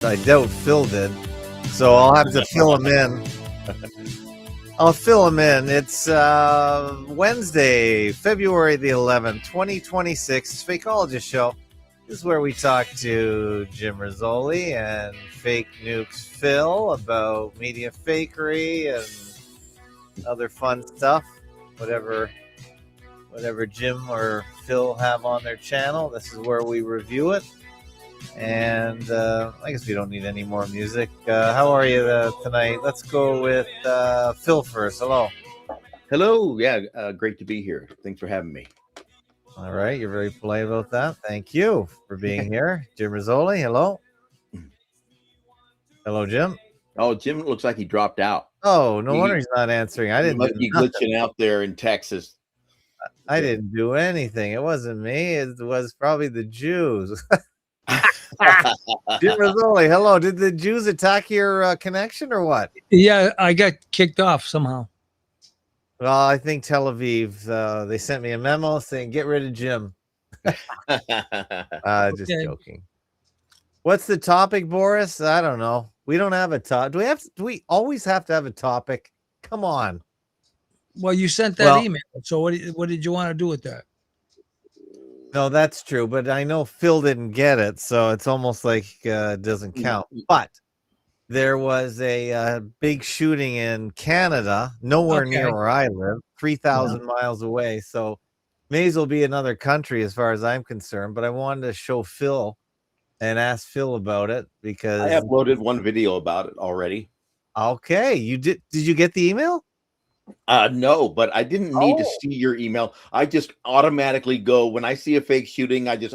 I doubt Phil did, so I'll have to fill him in. I'll fill him in. It's Wednesday, February the 11th, 2026, Fakeologist Show. This is where we talk to Jim Rizoli and Fakenukes Phil about media fakery and other fun stuff. Whatever Jim or Phil have on their channel, this is where we review it. And I guess we don't need any more music. How are you tonight? Let's go with Phil first. Hello. Hello. Yeah, great to be here. Thanks for having me. All right. You're very polite about that. Thank you for being here. Jim Rizoli, hello. Hello, Jim. Oh, Jim looks like he dropped out. Oh, no wonder he's not answering. I didn't must be glitching out there in Texas. I didn't do anything. It wasn't me. It was probably the Jews. Jim Rizoli, hello. Did the Jews attack your connection or what? Yeah, I got kicked off somehow. Well, I think Tel Aviv, they sent me a memo saying, get rid of Jim. Just joking. What's the topic, Boris? I don't know. We don't have a topic. Do we always have to have a topic? Come on. Well, you sent that email. So what did you want to do with that? No, that's true. But I know Phil didn't get it. So it's almost like it doesn't count. But there was a big shooting in Canada, nowhere near where I live, 3,000 miles away. So may as well be another country as far as I'm concerned. But I wanted to show Phil and ask Phil about it because I uploaded one video about it already. Okay. You did you get the email? No, but I didn't need to see your email. I just automatically go when I see a fake shooting. I just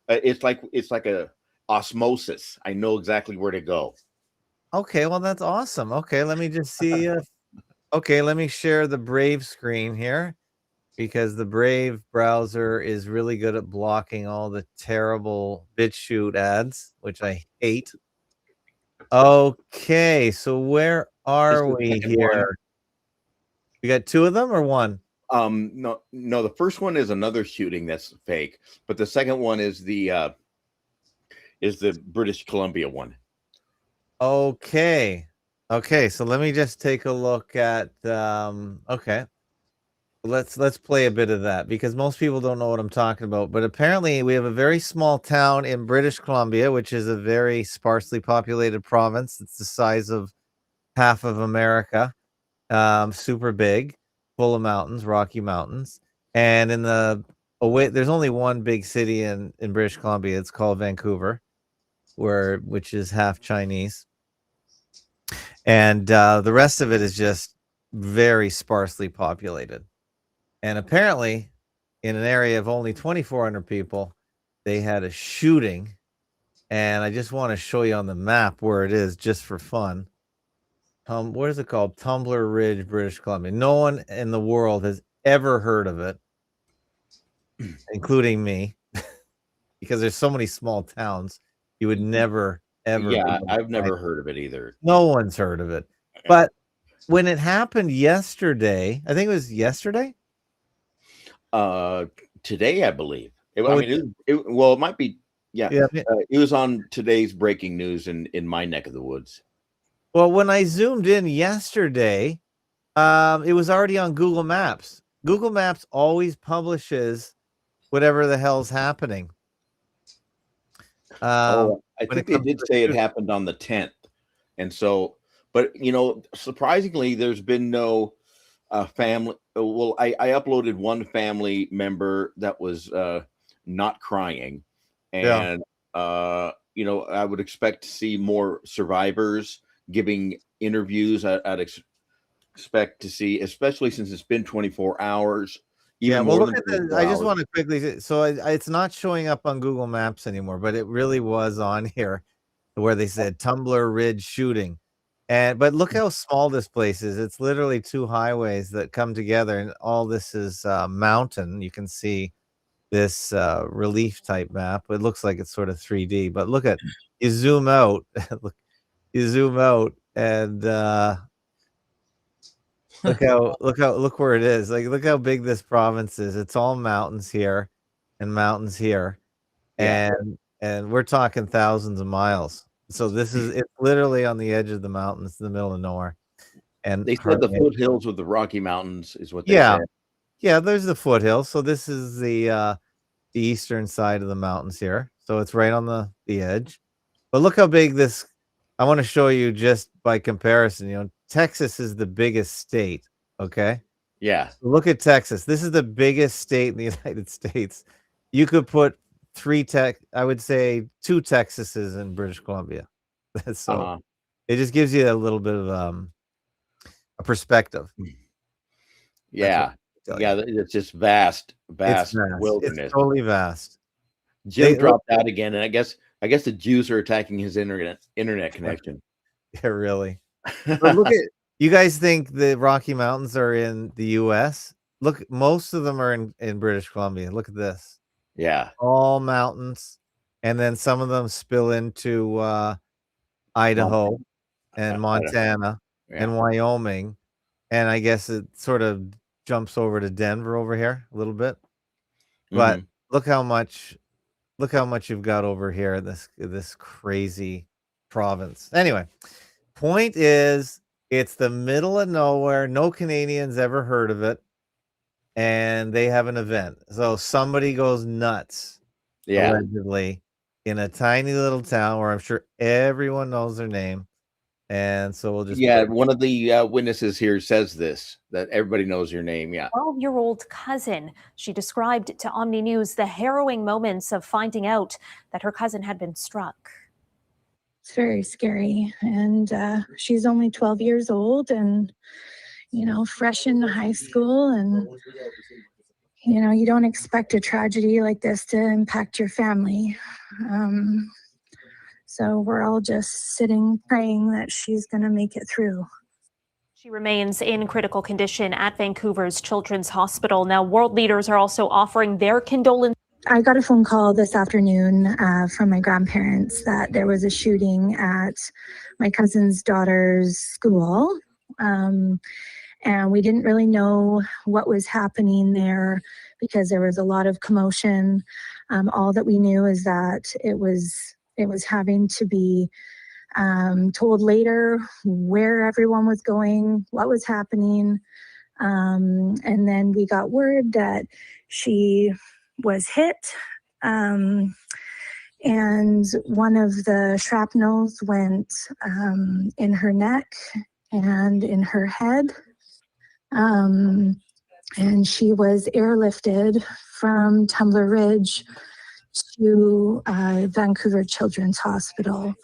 it's like a osmosis. I know exactly where to go. Okay, well that's awesome. Okay, let me just see. Okay, let me share the Brave screen here because the Brave browser is really good at blocking all the terrible BitChute ads, which I hate. Okay, so where are we here? We got two of them or one? No. The first one is another shooting that's fake, but the second one is the British Columbia one. Okay, so let me just take a look at. Okay, let's play a bit of that because most people don't know what I'm talking about. But apparently, we have a very small town in British Columbia, which is a very sparsely populated province. It's the size of half of America. Super big, full of mountains, Rocky Mountains, and there's only one big city in British Columbia. It's called Vancouver, which is half Chinese, and the rest of it is just very sparsely populated. And apparently, in an area of only 2,400 people, they had a shooting, and I just want to show you on the map where it is, just for fun. What is it called? Tumbler Ridge, British Columbia. No one in the world has ever heard of it, including me, because there's so many small towns. You would never, ever. Yeah, I've never heard of it either. No one's heard of it. But when it happened yesterday, I think it was yesterday. Today, I believe. It might be. Yeah. It was on today's breaking news in my neck of the woods. Well, when I zoomed in yesterday, it was already on Google Maps. Google Maps always publishes whatever the hell's happening. I think they did say it happened on the 10th. And so, but, surprisingly, there's been no family. Well, I uploaded one family member that was not crying. And, I would expect to see more survivors giving interviews. I'd expect to see, especially since it's been 24 hours. I just want to quickly, so it's not showing up on Google Maps anymore, but it really was on here where they said Tumbler Ridge shooting. But look how small this place is. It's literally two highways that come together, and all this is mountain. You can see this relief type map. It looks like it's sort of 3D, but you zoom out. And look where it is. Like, look how big this province is. It's all mountains here and mountains here. And we're talking thousands of miles. So it's literally on the edge of the mountains in the middle of nowhere. And they said the foothills of the Rocky Mountains is what they said. Yeah, there's the foothills. So this is the eastern side of the mountains here. So it's right on the edge. But look how big this, I want to show you just by comparison. You know, Texas is the biggest state. Okay. Yeah. Look at Texas. This is the biggest state in the United States. You could put I would say 2 Texases in British Columbia. So it just gives you a little bit of a perspective. Yeah. Yeah, it's just vast wilderness. It's totally vast. Jim dropped out again, and I guess the Jews are attacking his internet connection. Yeah, really. But look at, you guys think the Rocky Mountains are in the US? Look, most of them are in British Columbia. Look at this. Yeah. All mountains. And then some of them spill into Idaho and Montana and Wyoming. And I guess it sort of jumps over to Denver over here a little bit. But look how much you've got over here in this crazy province. Anyway, point is, it's the middle of nowhere. No Canadians ever heard of it. And they have an event. So somebody goes nuts, allegedly, in a tiny little town where I'm sure everyone knows their name. And so we'll just... Yeah, one of the witnesses here says this, that everybody knows your name. Yeah. 12-year-old cousin. She described to Omni News the harrowing moments of finding out that her cousin had been struck. It's very scary. And she's only 12 years old and, you know, fresh into high school. And, you know, you don't expect a tragedy like this to impact your family. So we're all just sitting praying that she's going to make it through. She remains in critical condition at Vancouver's Children's Hospital. Now, world leaders are also offering their condolences. I got a phone call this afternoon from my grandparents that there was a shooting at my cousin's daughter's school. And we didn't really know what was happening there because there was a lot of commotion. All that we knew is that it was having to be told later where everyone was going, what was happening. And then we got word that she was hit. And one of the shrapnels went in her neck and in her head. And she was airlifted from Tumbler Ridge to Vancouver Children's Hospital.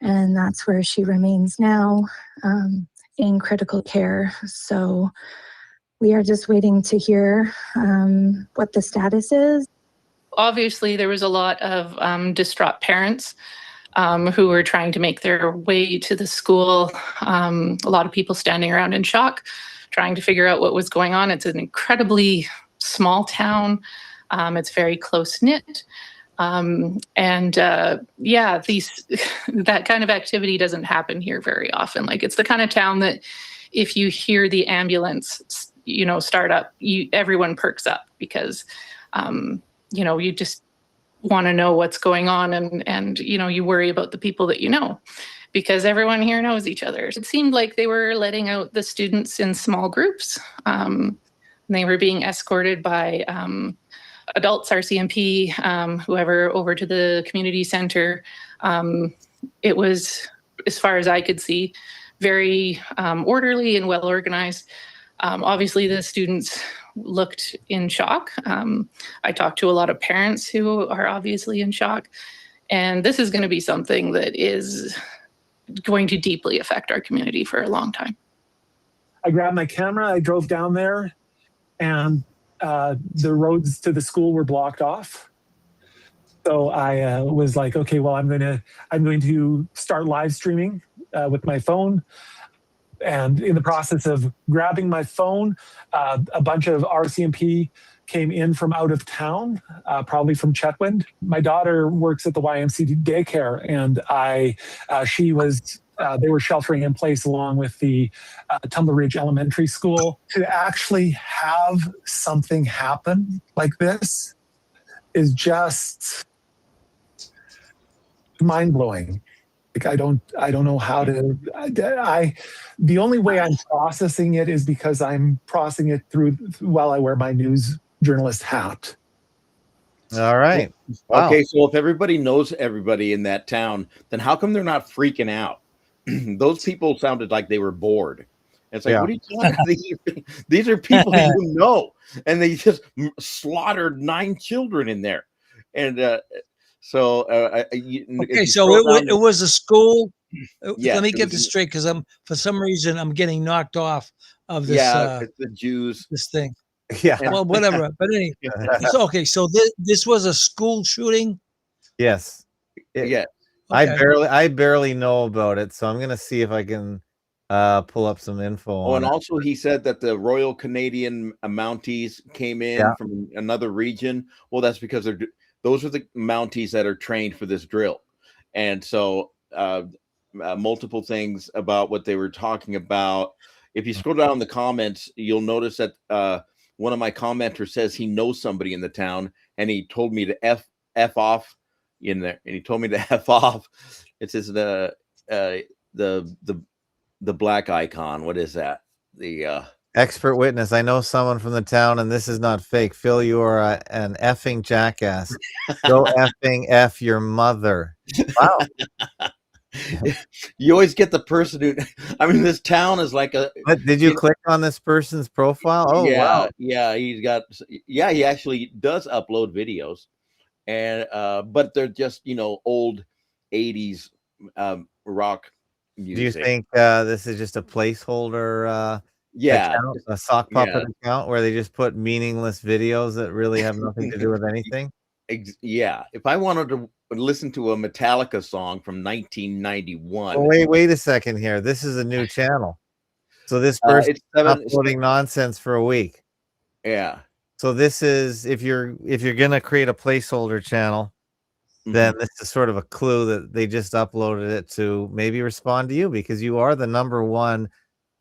And that's where she remains now, in critical care. So we are just waiting to hear what the status is. Obviously, there was a lot of distraught parents who were trying to make their way to the school. A lot of people standing around in shock, trying to figure out what was going on. It's an incredibly small town. It's very close-knit. Yeah, that kind of activity doesn't happen here very often. Like, it's the kind of town that if you hear the ambulance, you know, start up, everyone perks up because, you know, you just want to know what's going on, and, you know, you worry about the people that you know, because everyone here knows each other. It seemed like they were letting out the students in small groups. They were being escorted by adults, RCMP, whoever, over to the community center. It was, as far as I could see, very orderly and well organized. Obviously, the students looked in shock. I talked to a lot of parents who are obviously in shock. And this is going to be something that is going to deeply affect our community for a long time. I grabbed my camera, I drove down there, and the roads to the school were blocked off. So I was like, okay, well, I'm going to start live streaming with my phone. And in the process of grabbing my phone, a bunch of RCMP came in from out of town, probably from Chetwynd. My daughter works at the YMCA daycare, and they were sheltering in place along with the Tumbler Ridge Elementary School. To actually have something happen like this is just mind-blowing. Like I don't know how to. The only way I'm processing it is because I'm processing it through while I wear my news journalist hat. All right. Wow. Okay, so if everybody knows everybody in that town, then how come they're not freaking out? Those people sounded like they were bored. It's like, Yeah. what are you talking? These are people you know, and they just slaughtered 9 children in there, and so Okay, so it was a school. Yeah, Let me get this straight, because for some reason I'm getting knocked off of this. it's the Jews. This thing. Yeah. Well, whatever. But anyway, so okay, so this was a school shooting. Yes. Yeah. Okay. I barely know about it, so I'm gonna see if I can pull up some info Oh, on and also he said that the Royal Canadian Mounties came in from another region. Well, that's because those are the Mounties that are trained for this drill. And so multiple things about what they were talking about. If you scroll down in the comments, you'll notice that one of my commenters says he knows somebody in the town, and he told me to F off in there, and he told me to F off. It says the black icon. What is that? The expert witness. I know someone from the town, and this is not fake. Phil, you are an effing jackass. Go effing F your mother. Wow. You always get the person who, I mean, this town is like a. But did you click on this person's profile? Oh, yeah, wow. Yeah, he actually does upload videos, and but they're just old 80s rock music. Do you think this is just a placeholder account, a sock puppet account where they just put meaningless videos that really have nothing to do with anything? Yeah, if I wanted to listen to a Metallica song from 1991. Oh, wait a second here. This is a new channel. So this person uploading nonsense for a week. Yeah. So this is if you're gonna create a placeholder channel, then this is sort of a clue that they just uploaded it to maybe respond to you, because you are the #1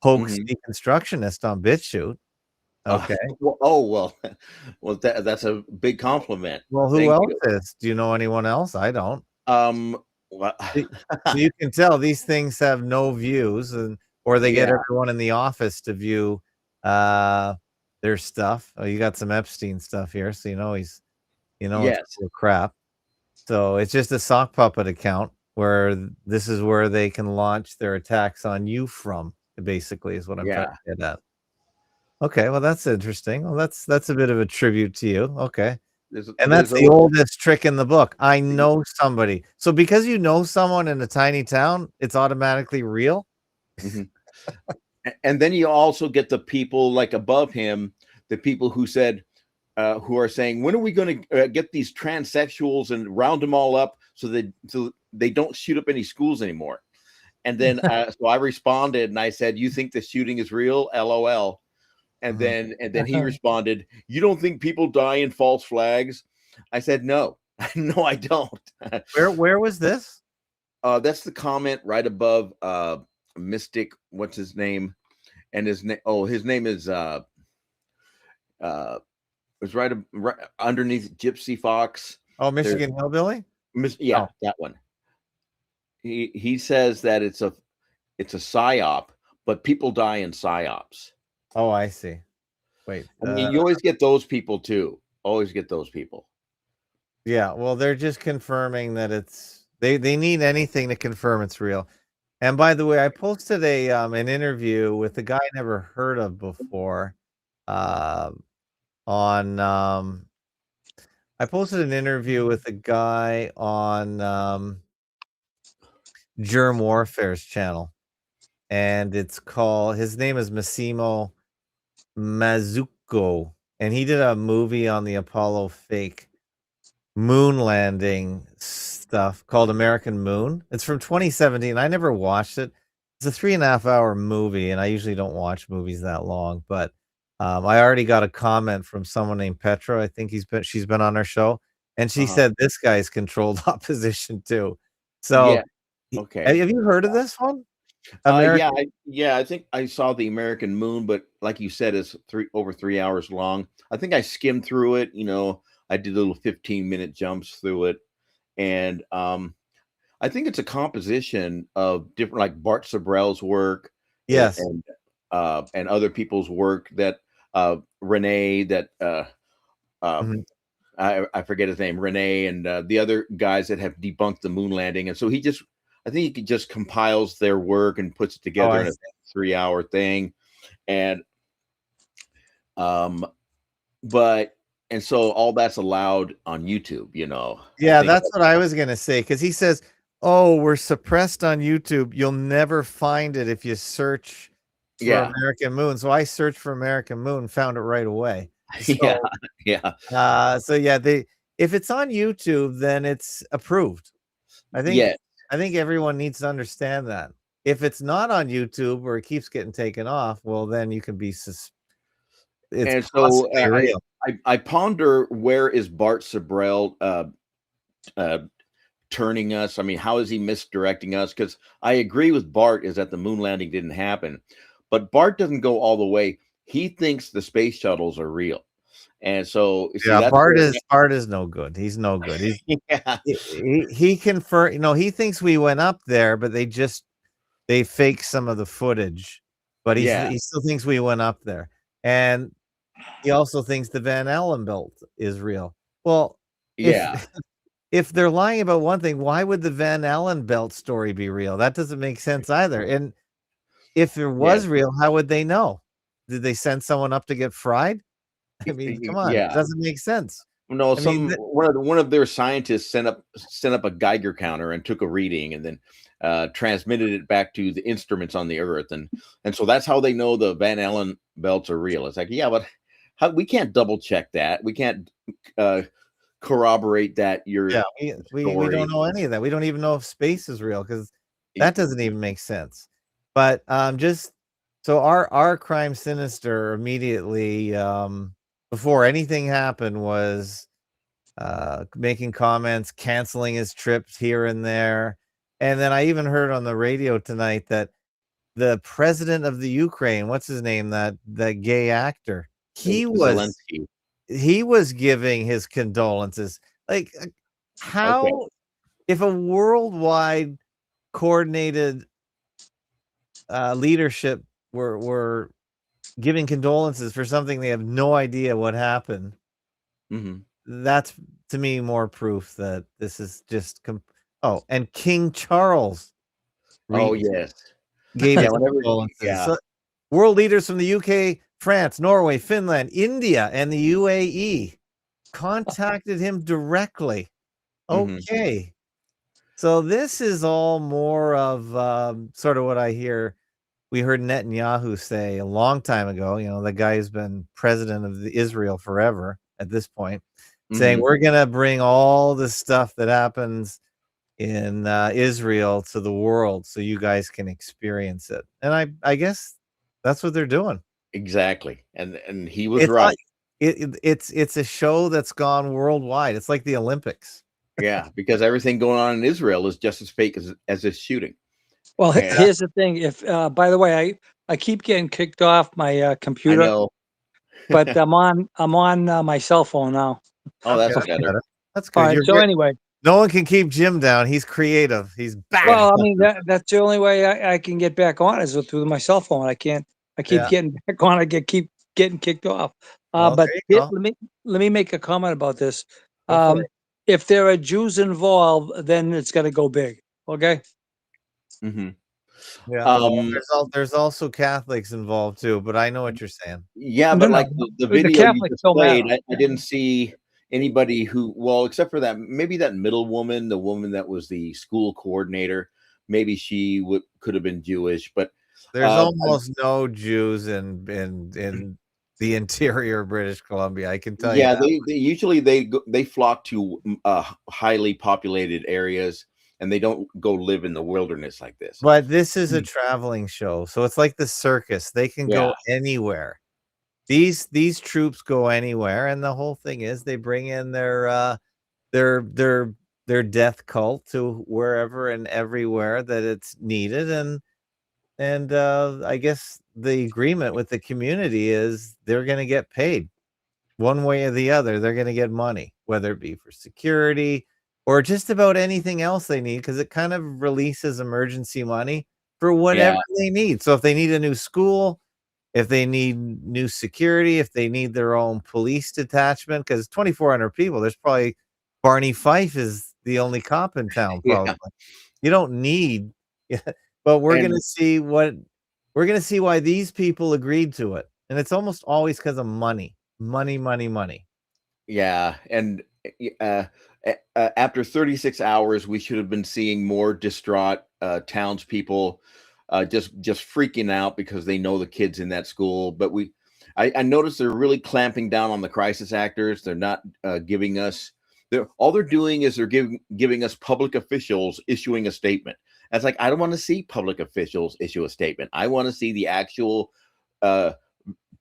hoax deconstructionist on BitChute. Okay. Well, that's a big compliment. Well, who else is? Do you know anyone else? I don't. Well, you can tell these things have no views, or they get everyone in the office to view their stuff. Oh, you got some Epstein stuff here, so it's real crap. So it's just a sock puppet account where this is where they can launch their attacks on you from, basically, is what I'm trying to get at. Okay, well, that's interesting. Well, that's a bit of a tribute to you. Okay. And that's the oldest trick in the book. I know somebody. So because you know someone in a tiny town, it's automatically real. And then you also get the people like above him, the people who said, who are saying, when are we going to get these transsexuals and round them all up so they don't shoot up any schools anymore? And then so I responded and I said, you think the shooting is real? LOL. And then he responded, you don't think people die in false flags? I said, no, no, I don't. Where was this? That's the comment right above Mystic. What's his name? And his name. Oh, his name is it was right underneath Gypsy Fox. Oh, Michigan Hillbilly? Yeah, that one. He says that it's a psyop, but people die in psyops. Oh, I see. Wait. I mean, you always get those people too. Always get those people. Yeah, well, they're just confirming that it's they need anything to confirm it's real. And by the way, I posted an interview with a guy I never heard of before. I posted an interview with a guy on Germ Warfare's channel, and his name is Massimo Mazzucco, and he did a movie on the Apollo fake moon landing stuff called American Moon. It's from 2017. I never watched it. It's a 3.5-hour movie, and I usually don't watch movies that long, but I already got a comment from someone named Petra. I think she's been on our show, and she said this guy's controlled opposition too. So okay. Have you heard of this one? Yeah, I think I saw the American Moon, but like you said, it's over 3 hours long. I think I skimmed through it. I did little 15-minute jumps through it, and I think it's a composition of different, like Bart Sabrell's work, Yes. and other people's work that Renee, that Mhm. I forget his name, Renee, and the other guys that have debunked the moon landing. And so I think he just compiles their work and puts it Oh, together I in a see. 3-hour thing. And but and so all that's allowed on YouTube, you know. I Yeah, think that's what I was gonna say, because he says, "Oh, we're suppressed on YouTube. You'll never find it if you search for yeah, American Moon." So I searched for American Moon, found it right away. yeah, So, yeah, so yeah, if it's on YouTube, then it's approved. I think yeah. I think everyone needs to understand that. If it's not on YouTube or it keeps getting taken off, well, then you can be it's And so possibly real. I ponder, where is Bart Sabrell uh, turning us? I mean, how is he misdirecting us? Because I agree with Bart is that the moon landing didn't happen, but Bart doesn't go all the way. He thinks the space shuttles are real, and so you see Yeah, that's where, Bart is no good. He's no good. He's yeah, he confirm, he thinks we went up there, but they faked some of the footage. But yeah, he still thinks we went up there. And he also thinks the Van Allen belt is real. Well, if yeah, if they're lying about one thing, why would the Van Allen belt story be real? That doesn't make sense either. And if it yes, was real, how would they know? Did they send someone up to get fried? I mean, come on, yeah. doesn't make sense. No, I mean, one of their scientists sent up a Geiger counter and took a reading, and then transmitted it back to the instruments on the Earth, and so that's how they know the Van Allen belts are real. It's like, yeah, but we can't double check that. We can't uh, corroborate that yeah, your we don't story. know any of that. We don't even know if space is real, because Y- that doesn't even make sense. But just so our crime sinister immediately, before anything happened, was making comments, canceling his trips here and there. And then I even heard on the radio tonight that the president of the Ukraine, what's his name, that gay actor, Zelensky. he was giving his condolences. Like, Okay. how, if a worldwide coordinated leadership were giving condolences for something they have no idea what happened, Hmm. that's, to me, more proof that this is just oh, and King Charles Oh re yes. gave Yeah. his Whenever. condolences. Yeah. So, world leaders from the UK, France, Norway, Finland, India, and the UAE contacted him directly. Hmm. Okay. So this is all more of sort of what we heard Netanyahu say a long time ago. The guy who's been president of Israel forever at this point, saying Hmm. we're going to bring all the stuff that happens in Israel to the world so you guys can experience it. And I guess that's what they're doing. Exactly. And he was It's right. like it's a show that's gone worldwide. It's like the Olympics. Yeah, because everything going on in Israel is just as fake as this shooting. Well, And here's the thing. If by the way, I keep getting kicked off my I computer, know. but I'm on my cell phone now. Oh, Okay, that's that's better. better. That's All good. right. So anyway, No one can keep Jim down. He's creative. He's back. well, I mean that's the only way I can get back on is through my cell phone. I can't. I keep Yeah. getting back on. Keep getting kicked off. Well, But there you here, go. let me make a comment about this. Go for it. If there are Jews involved, then it's going to go big. Okay. Hmm. Yeah. Well, there's also Catholics involved too, but I know what you're saying. Yeah, No, but no, like the the video you Catholics just don't played, matter. I didn't see anybody who, well, except for that, maybe that middle woman, the woman that was the school coordinator, maybe she could have been Jewish, but There's almost no Jews in the interior of British Columbia. I can tell you yeah, that. they usually they flock to highly populated areas, and they don't go live in the wilderness like this. But this is a traveling show, so it's like the circus. They can Yeah. go anywhere. These troops go anywhere, and the whole thing is they bring in their their death cult to wherever and everywhere that it's needed. And I guess the agreement with the community is they're going to get paid one way or the other. They're going to get money, whether it be for security or just about anything else they need, because it kind of releases emergency money for whatever they need. So if they need a new school, if they need new security, if they need their own police detachment, because 2,400 people, there's probably Barney Fife is the only cop in town, probably. You don't need, but we're going to see why these people agreed to it. And it's almost always because of money. Yeah. And after 36 hours, we should have been seeing more distraught townspeople just freaking out because they know the kids in that school. But I noticed they're really clamping down on the crisis actors. They're not giving us, all they're doing is they're giving us public officials issuing a statement. That's like, I don't want to see public officials issue a statement. I want to see the actual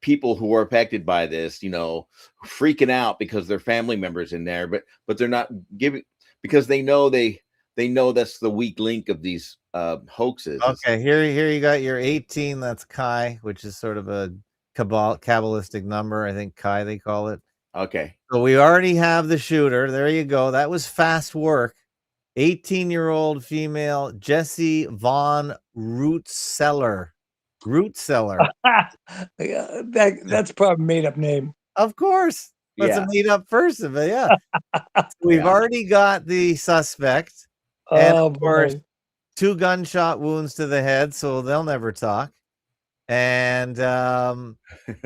people who are affected by this, freaking out because their family members in there, but they're not giving, because they know that's the weak link of these hoaxes. Okay, here you got your 18. That's Chi, which is sort of a Kabbalistic number. I think Chi they call it. Okay. So we already have the shooter. There you go. That was fast work. 18-year-old female Jessie Von Rootseller. That's probably a made-up name. Of course. That's a made-up person, but yeah. We've already got the suspect. And of course, 2 gunshot wounds to the head, so they'll never talk. And and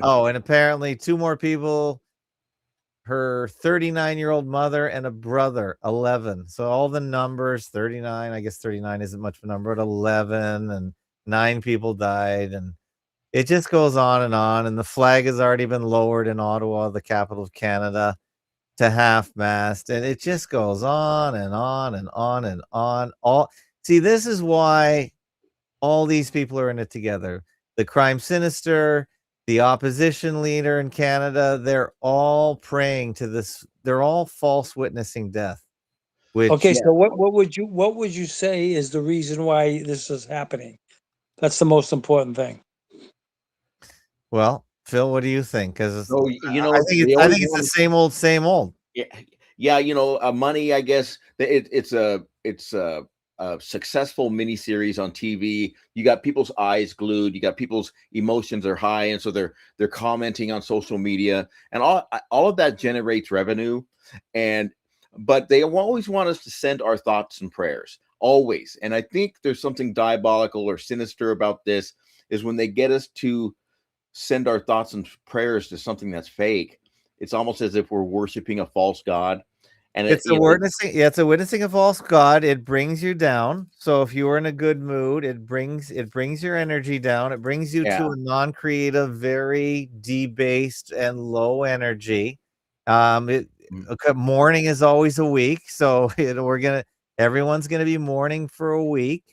apparently 2 more people, her 39-year-old mother and a brother, 11. So all the numbers, 39, I guess 39 isn't much of a number, but 11 and 9 people died, and it just goes on. And the flag has already been lowered in Ottawa, the capital of Canada, to half-mast, and it just goes on and on and on and on. See, this is why all these people are in it together. The crime sinister, the opposition leader in Canada, they're all praying to this. They're all false witnessing death. So what would you say is the reason why this is happening? That's the most important thing. Well, Phil, what do you think? Because I think it's the same old. Yeah. Money. I guess it's a successful miniseries on TV. You got people's eyes glued. You got people's emotions are high, and so they're commenting on social media, and all of that generates revenue. But they always want us to send our thoughts and prayers, always. And I think there's something diabolical or sinister about this, is when they get us to send our thoughts and prayers to something that's fake. It's almost as if we're worshiping a false god. And it's a witnessing a false god. It brings you down. So if you were in a good mood, it brings your energy down. It brings you to a non-creative, very debased and low energy. Mourning is always a week, so everyone's gonna be mourning for a week.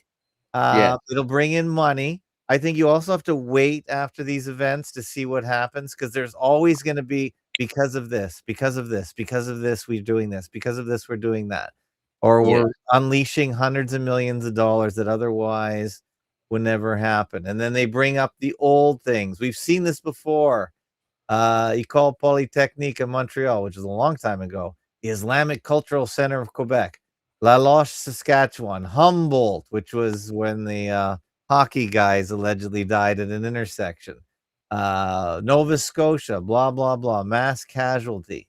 It'll bring in money. I think you also have to wait after these events to see what happens, because there's always going to be, because of this, we're doing this, because of this, we're doing that, or we're unleashing hundreds of millions of dollars that otherwise would never happen. And then they bring up the old things. We've seen this before. École Polytechnique in Montreal, which is a long time ago, the Islamic Cultural Center of Quebec, La Loche, Saskatchewan, Humboldt, which was when the hockey guys allegedly died at an intersection, Nova Scotia, blah, blah, blah, mass casualty.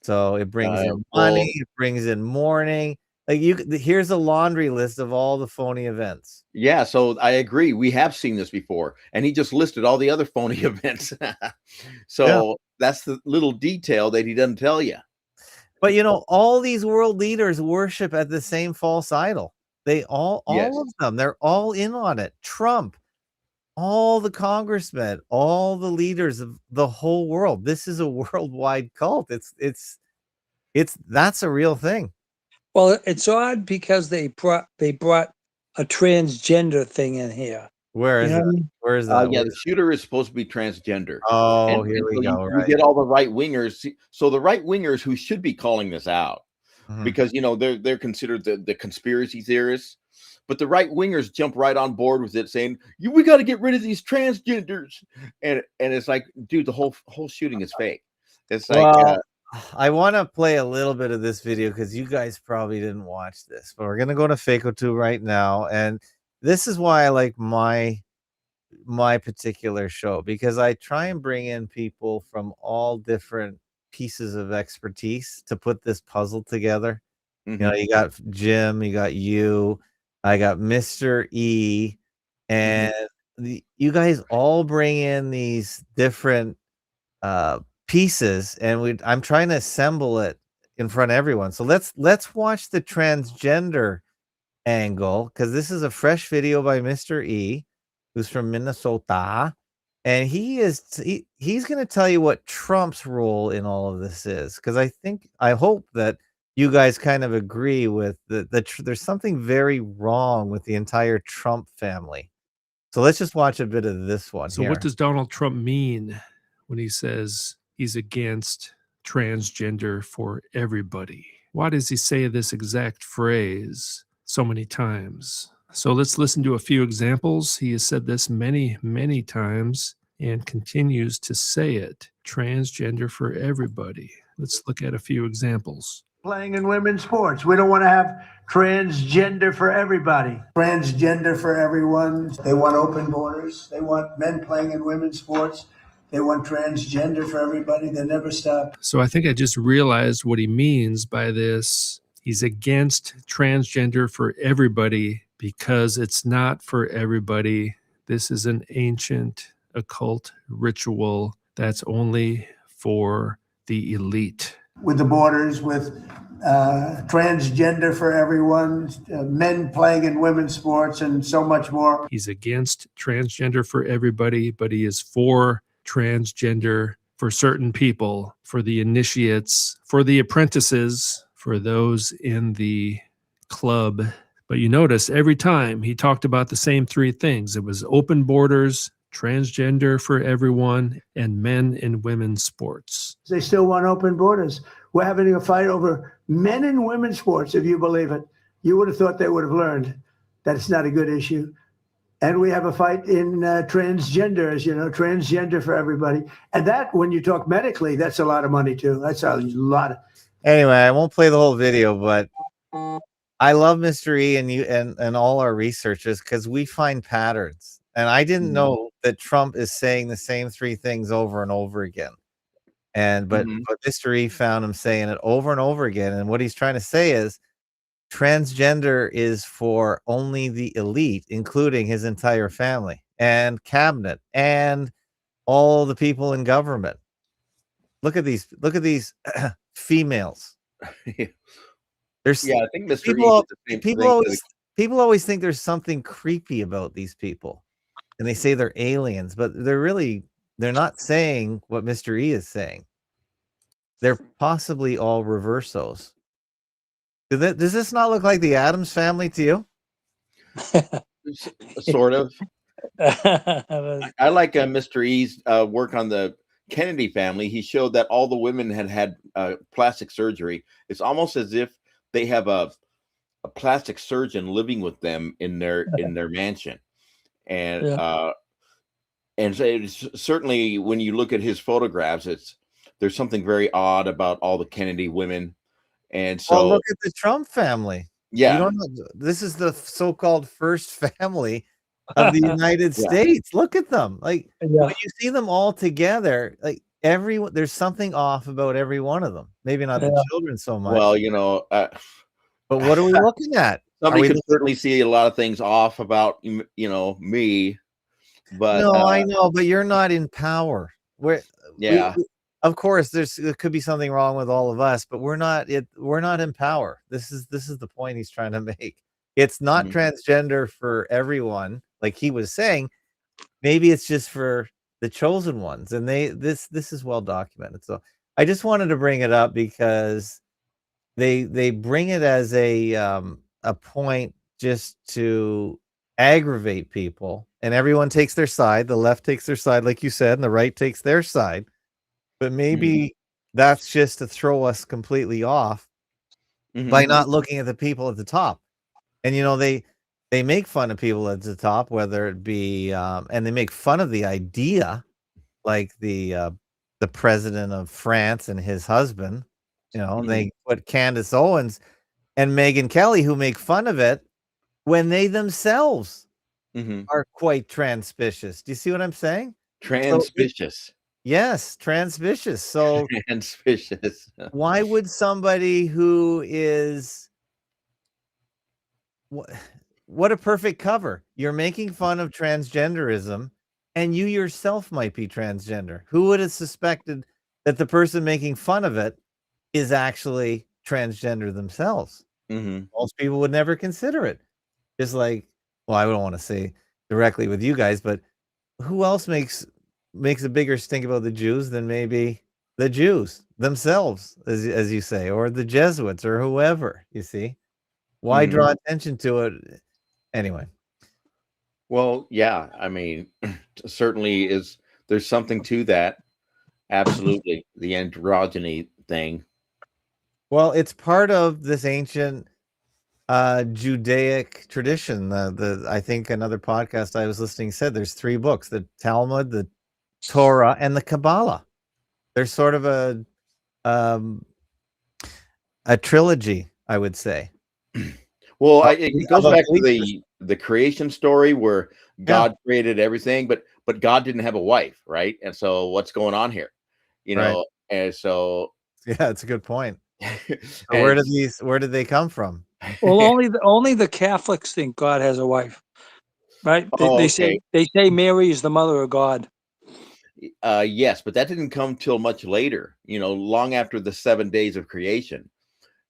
So it brings in money, it brings in mourning. Like here's a laundry list of all the phony events. Yeah, so I agree. We have seen this before, and he just listed all the other phony events. So that's the little detail that he doesn't tell you. But all these world leaders worship at the same false idol. They all of them, they're all in on it. Trump, all the congressmen, all the leaders of the whole world. This is a worldwide cult. That's a real thing. Well, it's odd because they brought a transgender thing in here. Where is that? Where is that? The shooter is supposed to be transgender. Oh, here we go. You get all the right wingers. So the right wingers who should be calling this out, because they're considered the conspiracy theorists, but the right wingers jump right on board with it, saying we got to get rid of these transgenders, and it's like, dude, the whole shooting is fake. It's like I want to play a little bit of this video because you guys probably didn't watch this, but we're gonna go to FAK12 right now, and this is why I like my particular show, because I try and bring in people from all different pieces of expertise to put this puzzle together. You know, you got Jim, you got you, I got Mr. E, and you guys all bring in these different pieces, and I'm trying to assemble it in front of everyone. So let's watch the transgender angle, because this is a fresh video by Mr. E, who's from Minnesota, and he's going to tell you what Trump's role in all of this is, because I hope that you guys kind of agree with there's something very wrong with the entire Trump family. So let's just watch a bit of this one. So what does Donald Trump mean when he says he's against transgender for everybody? Why does he say this exact phrase so many times? So let's listen to a few examples. He has said this many, many times and continues to say it. Transgender for everybody. Let's look at a few examples. Playing in women's sports. We don't want to have transgender for everybody. Transgender for everyone. They want open borders. They want men playing in women's sports. They want transgender for everybody. They never stop. So I think I just realized what he means by this. He's against transgender for everybody because it's not for everybody. This is an ancient occult ritual that's only for the elite. With the borders, with transgender for everyone, men playing in women's sports, and so much more. He's against transgender for everybody, but he is for transgender for certain people, for the initiates, for the apprentices, for those in the club. But you notice every time he talked about the same three things. It was open borders, transgender for everyone, and men in women's sports. They still want open borders. We're having a fight over men and women's sports, if you believe it. You would have thought they would have learned that it's not a good issue. And we have a fight in transgender, as you know, transgender for everybody. And that, when you talk medically, that's a lot of money too. That's a lot. Anyway, I won't play the whole video, but I love Mr. E and you and all our researchers, because we find patterns. And I didn't know that Trump is saying the same three things over and over again. But Mr. E found him saying it over and over again. And what he's trying to say is transgender is for only the elite, including his entire family and cabinet and all the people in government. Look at these females. There's I think Mr. people always think there's something creepy about these people, and they say they're aliens, but they're not saying what Mr. E is saying. They're possibly all reversos. Does this not look like the Addams family to you? Sort of. I like Mr. E's work on the Kennedy family. He showed that all the women had plastic surgery. It's almost as if they have a plastic surgeon living with them in their mansion. And so it's, certainly when you look at his photographs, there's something very odd about all the Kennedy women. And so look at the Trump family. Yeah, you don't know, this is the so-called first family of the United States. Look at them. Like when you see them all together, like there's something off about every one of them. Maybe not the children so much. Well, but what are we looking at? Somebody could certainly see a lot of things off about me. But no, I know, but you're not in power. Of course, there could be something wrong with all of us, but we're not in power. This is the point he's trying to make. It's not transgender for everyone, like he was saying. Maybe it's just for the chosen ones, and this is well documented. So I just wanted to bring it up because they bring it as a point just to aggravate people, and everyone takes their side. The left takes their side, like you said, and the right takes their side. But maybe that's just to throw us completely off by not looking at the people at the top. And they make fun of people at the top, whether it be and they make fun of the idea, like the the president of France and his husband. They put Candace Owens and Megyn Kelly, who make fun of it when they themselves are quite transpicious. Do you see what I'm saying? Transpicious. Yes, transpicious. So Transpicious. why would somebody who is what a perfect cover. You're making fun of transgenderism, and you yourself might be transgender. Who would have suspected that the person making fun of it is actually transgender themselves? Most people would never consider it. Just like, well, I don't want to say directly with you guys, but who else makes a bigger stink about the Jews than maybe the Jews themselves, as you say, or the Jesuits or whoever, you see? Why draw attention to it? Anyway. Well, yeah, I mean, certainly there's something to that. Absolutely. The androgyny thing. Well, it's part of this ancient Judaic tradition. I think another podcast I was listening said there's 3 books: the Talmud, the Torah, and the Kabbalah. There's sort of a trilogy, I would say. Well, it goes back to the creation story where God created everything, but God didn't have a wife, right? And so what's going on here? And so yeah, it's a good point. So where did they come from? Well, only the Catholics think God has a wife, right? They say Mary is the mother of God. Yes, but that didn't come till much later, long after the 7 days of creation.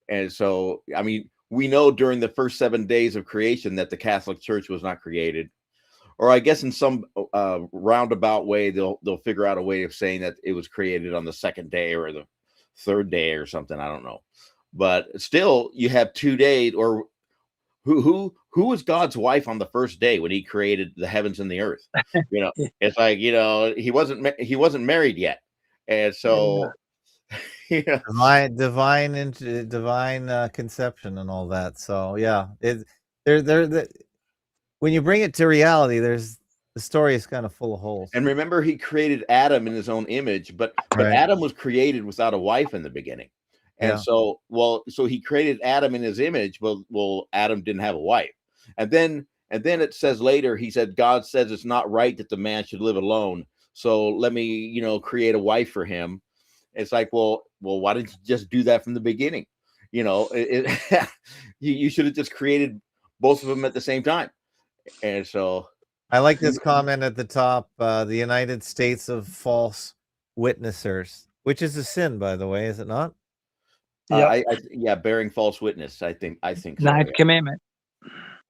And so, I mean, we know during the first 7 days of creation that the Catholic Church was not created, or I guess in some roundabout way, they'll figure out a way of saying that it was created on the 2nd day or the 3rd day or something. I don't know, but still, you have 2 days. Or who was God's wife on the first day when He created the heavens and the earth? It's like He wasn't married yet, and so. Yeah. Divine conception and all that. So yeah, when you bring it to reality, the story is kind of full of holes. And remember, He created Adam in His own image, but Adam was created without a wife in the beginning, and so He created Adam in His image. Well, Adam didn't have a wife, and then it says later, He said, God says it's not right that the man should live alone, so let me create a wife for him. It's like, well, why didn't you just do that from the beginning? You should have just created both of them at the same time. And so I like this comment at the top, the United States of false witnessers, which is a sin, by the way, is it not? Bearing false witness. I think so. Ninth commandment.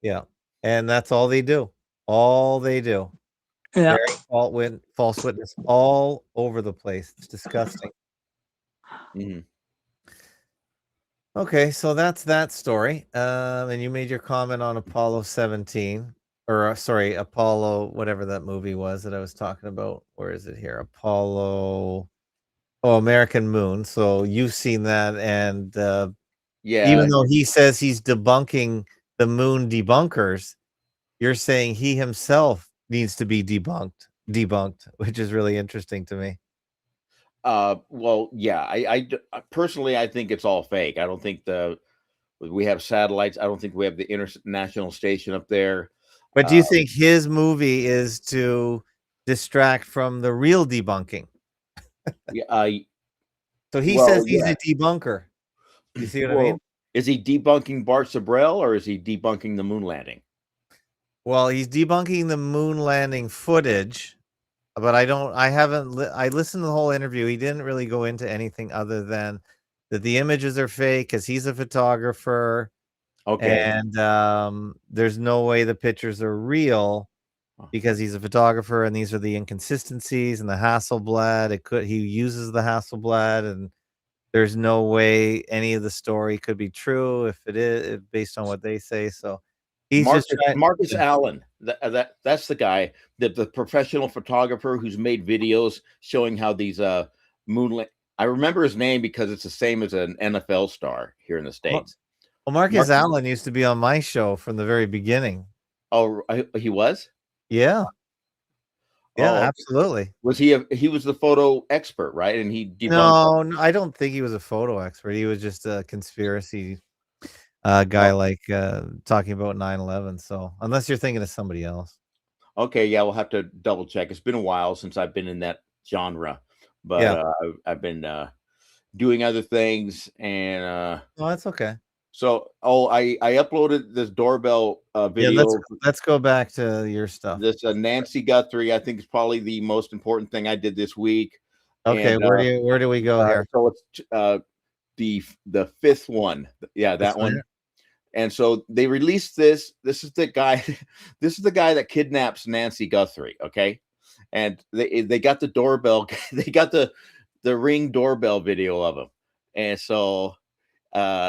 Yeah. And that's all they do. Yeah. Bearing false witness all over the place. It's disgusting. Okay, so that's that story. And you made your comment on Apollo 17, or sorry, Apollo, whatever that movie was that I was talking about. Where is it here? Apollo, American Moon. So you've seen that, and even though he says he's debunking the moon debunkers, you're saying he himself needs to be debunked, which is really interesting to me. Well, yeah, I personally, I think it's all fake. I don't think we have satellites. I don't think we have the international station up there. But do you think his movie is to distract from the real debunking? So he says he's a debunker. You see what I mean? Is he debunking Bart Sabrell, or is he debunking the moon landing? Well, he's debunking the moon landing footage. But I listened to the whole interview. He didn't really go into anything other than that the images are fake because he's a photographer. Okay. And there's no way the pictures are real because he's a photographer, and these are the inconsistencies and the Hasselblad. He uses the Hasselblad, and there's no way any of the story could be true if it is based on what they say. So he's Marcus Allen. That's the guy, the professional photographer who's made videos showing how these moonlit. I remember his name because it's the same as an NFL star here in the States. Well, Marcus Allen used to be on my show from the very beginning. Oh, he was? Yeah. Yeah, Oh, absolutely. was he was the photo expert, right? And he No, debunked. I don't think he was a photo expert. He was just a conspiracy guy, Oh, like talking about 9/11. So unless you're thinking of somebody else. okay, yeah, we'll have to double check. It's been a while since I've been in that genre, but Yeah. I've been doing other things, and Well, that's okay. so I uploaded this doorbell Yeah, video. let's go back to your stuff. This Nancy Guthrie, I think, is probably the most important thing I did this week. Okay, And where do we go here? so it's the fifth one, yeah, This that one one. here? And so they released this. This is the guy. This is the guy that kidnaps Nancy Guthrie. Okay, and they got the doorbell. They got the Ring doorbell video of him. And so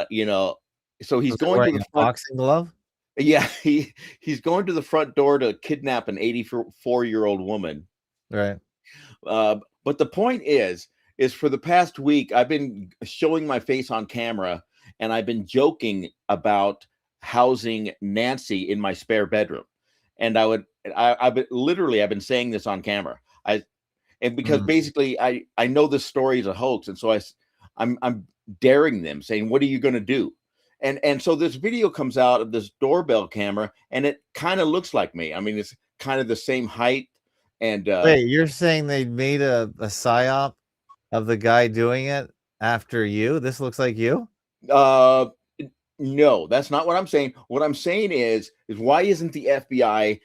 you know, so he's Was he going to wearing the a front. boxing glove? Yeah, he's going to the front door to kidnap an 84-year-old woman. Right. But the point is for the past week, I've been showing my face on camera, and I've been joking about housing Nancy in my spare bedroom. And I've been saying this on camera. And because basically I know this story is a hoax, and so I'm daring them, saying, "What are you going to do?" And so this video comes out of this doorbell camera, and it kind of looks like me. I mean, it's kind of the same height. And Wait, you're saying they made a psyop of the guy doing it after you? This looks like you? no, that's not what I'm saying. What I'm saying is why isn't the FBI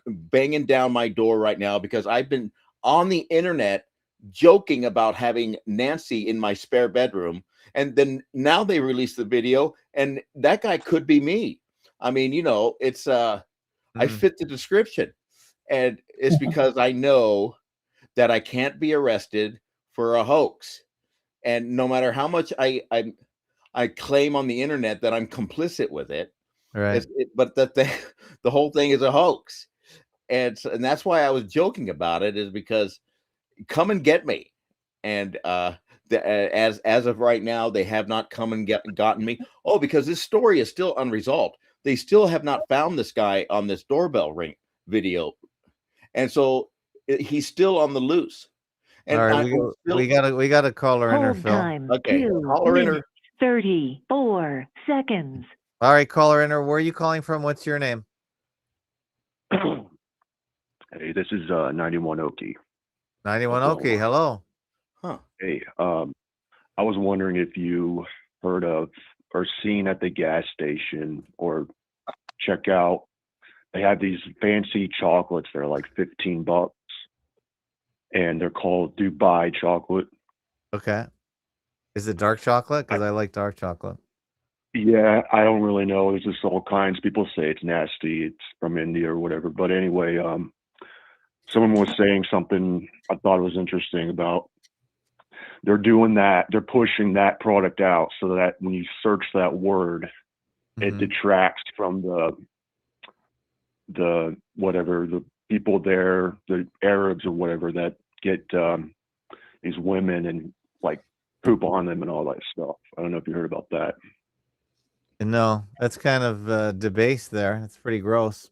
banging down my door right now? Because I've been on the internet joking about having Nancy in my spare bedroom, and then now they release the video, and that guy could be me. I mean, it's I fit the description, and it's because I know that I can't be arrested for a hoax, and no matter how much I claim on the internet that I'm complicit with it, Right. but that the whole thing is a hoax, and that's why I was joking about it, is because come and get me. And as of right now, they have not come and gotten me. Oh, because this story is still unresolved. They still have not found this guy on this doorbell ring video, and so he's still on the loose. And All right, we got a caller in her, Hold Phil. time. Okay, 2 caller in her. minutes, 34 seconds. All right, caller in her. Where are you calling from? What's your name? Hey, this is 91 Okie. 91 Okie. Hello. Huh. Hey, I was wondering if you heard of or seen at the gas station or check out, they have these fancy chocolates that are like $15, and they're called Dubai chocolate. Okay. Is it dark chocolate? Because I like dark chocolate. Yeah, I don't really know. There's just all kinds. People say it's nasty. It's from India or whatever. But anyway, someone was saying something I thought was interesting about they're doing that. They're pushing that product out so that when you search that word, it detracts from the whatever, the people there, the Arabs or whatever that get these women and like poop on them and all that stuff. I don't know if you heard about that. No, that's kind of debased there. That's pretty gross.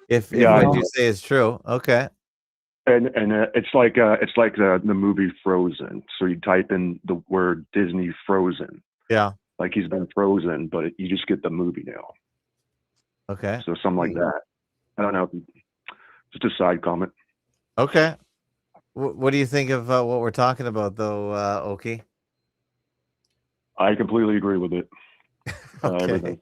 If Yeah, what you say is true, okay. and it's like the movie Frozen. So you type in the word Disney Frozen. Yeah. Like he's been frozen, but you just get the movie now. Okay. So something like that. I don't know. Just a side comment. Okay. What do you think of what we're talking about, though, Okie? I completely agree with it. Okay. Everything.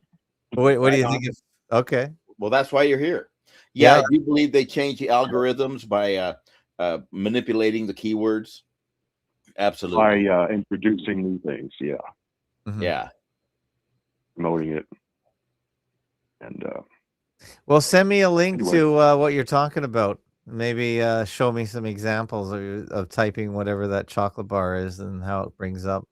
What do you think? Okay. Well, that's why you're here. Yeah, Yeah. I do believe they changed the algorithms by manipulating the keywords. Absolutely. By introducing new things, yeah, Yeah. promoting it, and Well, send me a link Anyway. to what you're talking about. Maybe show me some examples of typing whatever that chocolate bar is and how it brings up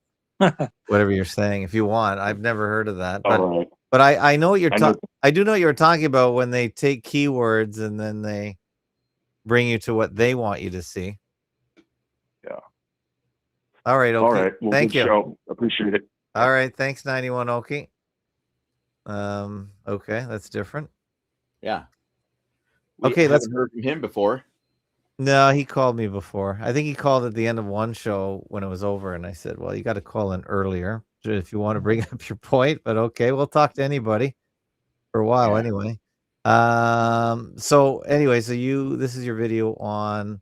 whatever you're saying. If you want, I've never heard of that, but all right. but I know what you're I know- talking. I do know what you're talking about when they take keywords and then they bring you to what they want you to see. Yeah. All right. Okay. All right. Well, Thank good you. show. Appreciate it. All right. Thanks, 91 Okie. Okay, that's different. Yeah. Okay, let's haven't heard from him before. No, he called me before. I think he called at the end of one show when it was over, and I said, "Well, you got to call in earlier if you want to bring up your point." But okay, we'll talk to anybody for a while Yeah. anyway. So anyway, so this is your video on.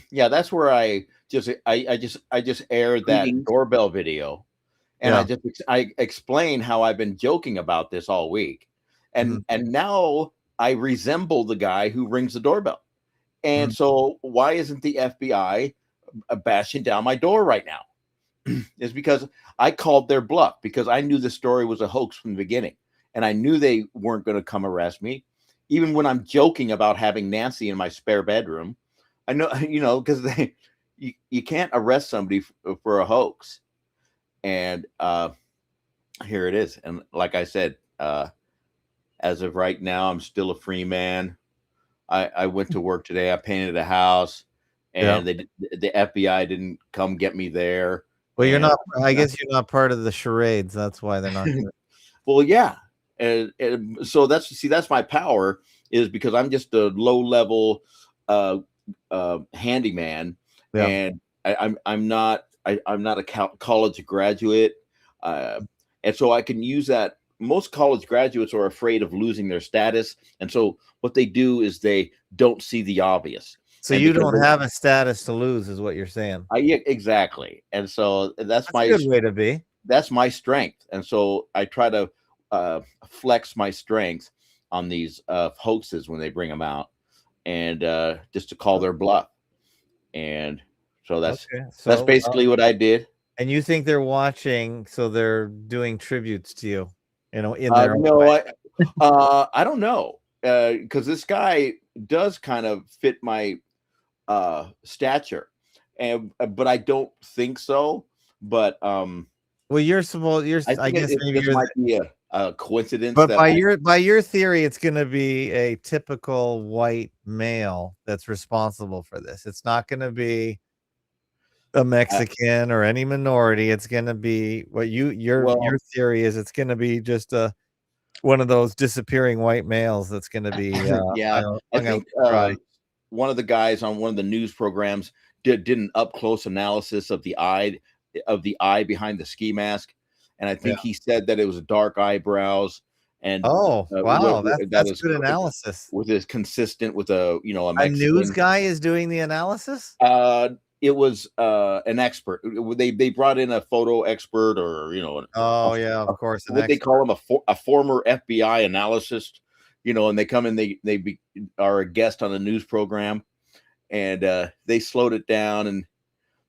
Yeah, that's where I just aired that Greetings. doorbell video, and Yeah. I explained how I've been joking about this all week, and Mhm. now I resemble the guy who rings the doorbell. And Mhm. so why isn't the FBI bashing down my door right now? Is because I called their bluff, because I knew the story was a hoax from the beginning, and I knew they weren't going to come arrest me, even when I'm joking about having Nancy in my spare bedroom. I know, because you can't arrest somebody for a hoax. And here it is. And like I said, as of right now, I'm still a free man. I went to work today. I painted a house, and the FBI didn't come get me there. Well, you're And not. I guess you're not part of the charades. That's why they're not. well, yeah, and so that's my power, is because I'm just a low level handyman, Yeah. and I'm not a college graduate, and so I can use that. Most college graduates are afraid of losing their status, and so what they do is they don't see the obvious. So you don't have a status to lose, is what you're saying. Yeah, exactly. And so that's a good way to be. That's my strength, and so I try to flex my strength on these hoaxes when they bring them out, and just to call their bluff. And so that's basically what I did. And you think they're watching, so they're doing tributes to you, in their own no, way. I don't know, because this guy does kind of fit my stature, but I don't think so. But well, I guess maybe this might be a coincidence. But by your theory, it's going to be a typical white male that's responsible for this. It's not going to be a Mexican or any minority. It's going to be what your theory is. It's going to be just one of those disappearing white males that's going to be yeah. I think one of the guys on one of the news programs did an up close analysis of the eye behind the ski mask, and I think he said that it was dark eyebrows. And wow, that's good analysis. With is consistent with a Mexican. News guy is doing the analysis. It was an expert. They brought in a photo expert, or of course, they call him a former FBI analyst, and they come in, they are a guest on a news program, and they slowed it down, and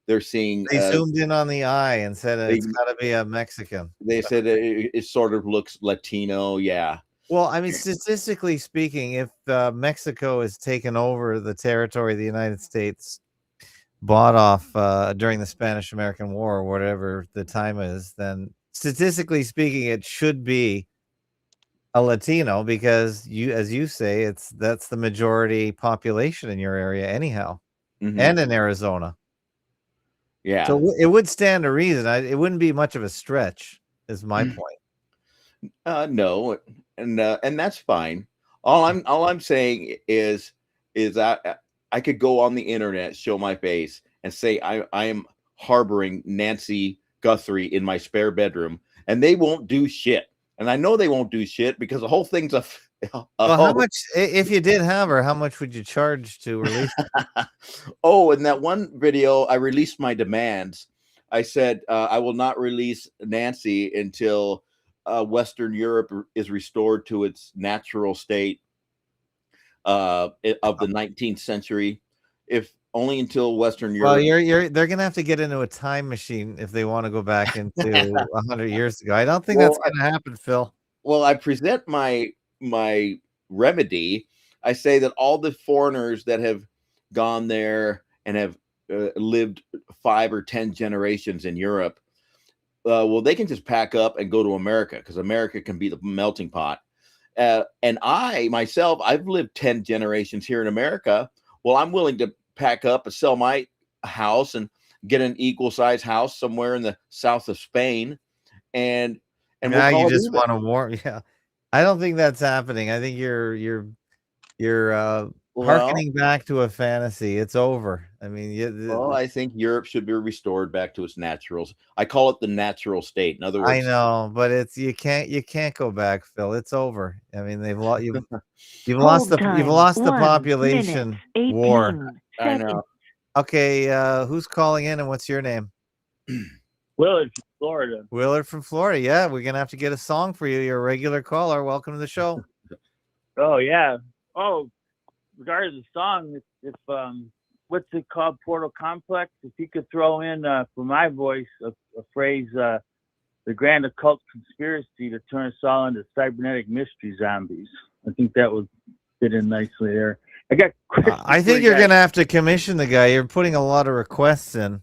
they're seeing they zoomed in on the eye and said it's got to be a Mexican. They said it sort of looks Latino. Yeah. Well, I mean, statistically speaking, if Mexico has taken over the territory of the United States bought off during the Spanish-American War, or whatever the time is, then statistically speaking, it should be a Latino, because as you say, that's the majority population in your area anyhow, and in Arizona. Yeah. So it would stand to reason. It wouldn't be much of a stretch, is my point. No, and that's fine. All I'm saying is I could go on the internet, show my face, and say I am harboring Nancy Guthrie in my spare bedroom, and they won't do shit. And I know they won't do shit, because the whole thing's a well, how much, if you did have her, how much would you charge to release her? Oh, in that one video, I released my demands. I said I will not release Nancy until Western Europe is restored to its natural state of the 19th century. If only until Western Europe. Well, they're gonna have to get into a time machine if they want to go back into 100 years ago. I don't think that's gonna happen, Phil. Well, I present my remedy. I say that all the foreigners that have gone there and have lived 5 or 10 generations in Europe, well, they can just pack up and go to America, because America can be the melting pot. And I myself, I've lived 10 generations here in America. Well, I'm willing to pack up and sell my house and get an equal size house somewhere in the south of Spain. And now you just want to warn. Yeah, I don't think that's happening. I think you're harkening back to a fantasy. It's over. I mean, well, I think Europe should be restored back to its naturals. I call it the natural state. In other I words, know, but it's you can't go back, Phil. It's over. I mean, you've Hold lost the time, 1 minute, population 18 war. I seconds. know. Okay, who's calling in and what's your name? Willard from Florida. Willard from Florida. Yeah, we're gonna have to get a song for you. You're a regular caller. Welcome to the show. Oh yeah. Oh, regarding the song, if what's it called, Portal Complex? If you could throw in for my voice a phrase, the grand occult conspiracy to turn us all into cybernetic mystery zombies. I think that would fit in nicely there. I got. I think you're gonna have to commission the guy. You're putting a lot of requests in.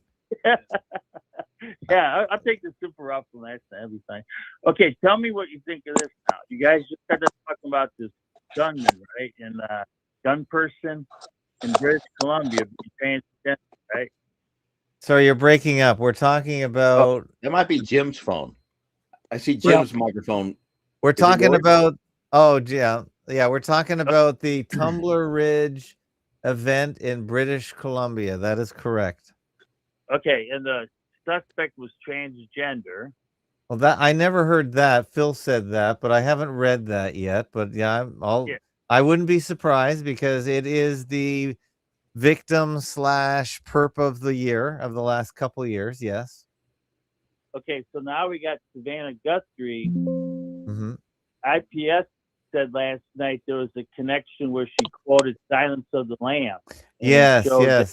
Yeah, I'll take the super up from that. That'll be fine. Okay, tell me what you think of this now. You guys just got to talking about this gunman, right? And gun person in British Columbia being transgender, right? So you're breaking up. We're talking about. That might be Jim's phone. I see Jim's microphone. We're talking about. Oh yeah, we're talking about the Tumbler Ridge event in British Columbia. That is correct. Okay, and the suspect was transgender. Well, that I never heard that. Phil said that, but I haven't read that yet. But yeah, I wouldn't be surprised because it is the victim / perp of the year of the last couple of years. Yes. Okay, so now we got Savannah Guthrie. Mm-hmm. IPS said last night there was a connection where she quoted Silence of the Lambs. Yes. Okay,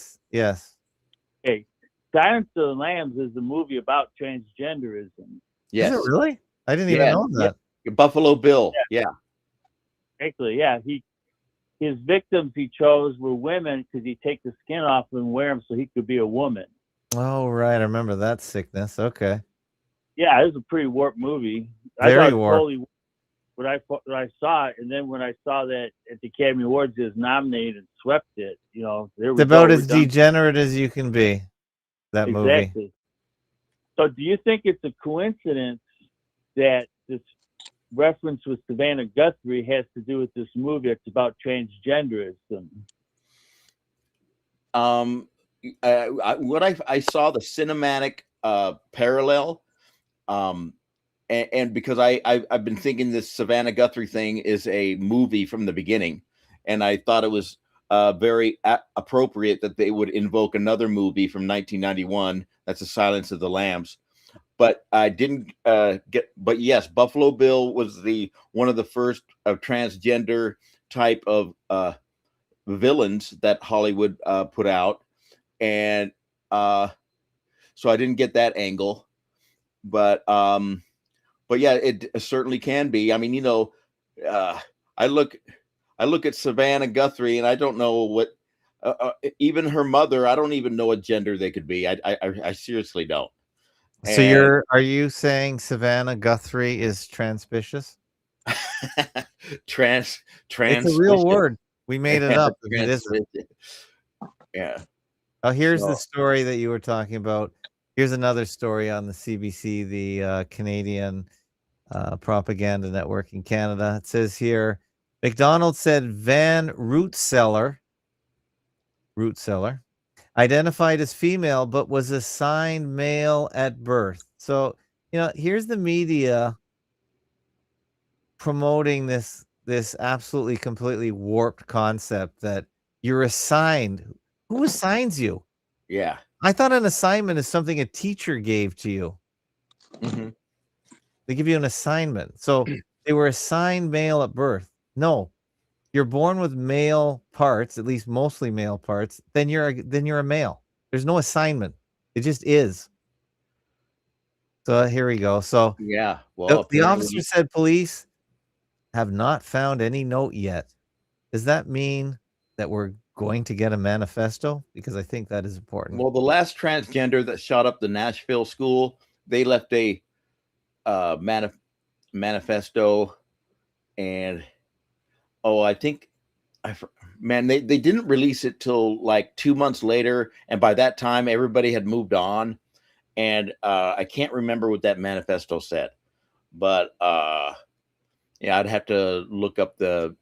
Silence of the Lambs is a movie about transgenderism. Yes. Is it really? I didn't even know that. Yeah. Buffalo Bill. Yeah. Actually, yeah. His victims he chose were women because he'd take the skin off and wear them so he could be a woman. Oh, right. I remember that sickness. Okay. Yeah, it was a pretty warped movie. Very warped. Totally, when I saw it, and then when I saw that at the Academy Awards, it was nominated and swept it. You know, it's about as degenerate as you can be. That movie. Exactly. So, do you think it's a coincidence that this reference with Savannah Guthrie has to do with this movie? It's about transgenderism. What I saw the cinematic parallel, and because I've been thinking this Savannah Guthrie thing is a movie from the beginning, and I thought it was very appropriate that they would invoke another movie from 1991. That's The Silence of the Lambs. But I didn't get. But yes, Buffalo Bill was one of the first transgender type of villains that Hollywood put out, and so I didn't get that angle. But yeah, it certainly can be. I mean, you know, I look at Savannah Guthrie, and I don't know what even her mother. I don't even know what gender they could be. I seriously don't. So are you saying Savannah Guthrie is transpicious? Trans. It's a real word. We made it up. Yeah. Oh, here's the story that you were talking about. Here's another story on the CBC, the Canadian propaganda network in Canada. It says here, McDonald's said van root seller, identified as female, but was assigned male at birth. So, you know, here's the media promoting this absolutely completely warped concept that you're assigned. Who assigns you? Yeah. I thought an assignment is something a teacher gave to you. Mm-hmm. They give you an assignment. So they were assigned male at birth. No, you're born with male parts, at least mostly male parts. Then you're a male. There's no assignment. It just is. So here we go. So yeah, well, the officer said police have not found any note yet. Does that mean that we're going to get a manifesto? Because I think that is important. Well, the last transgender that shot up the Nashville school, they left a manifesto, and I think they didn't release it till like 2 months later, and by that time everybody had moved on, and I can't remember what that manifesto said, but yeah, I'd have to look up the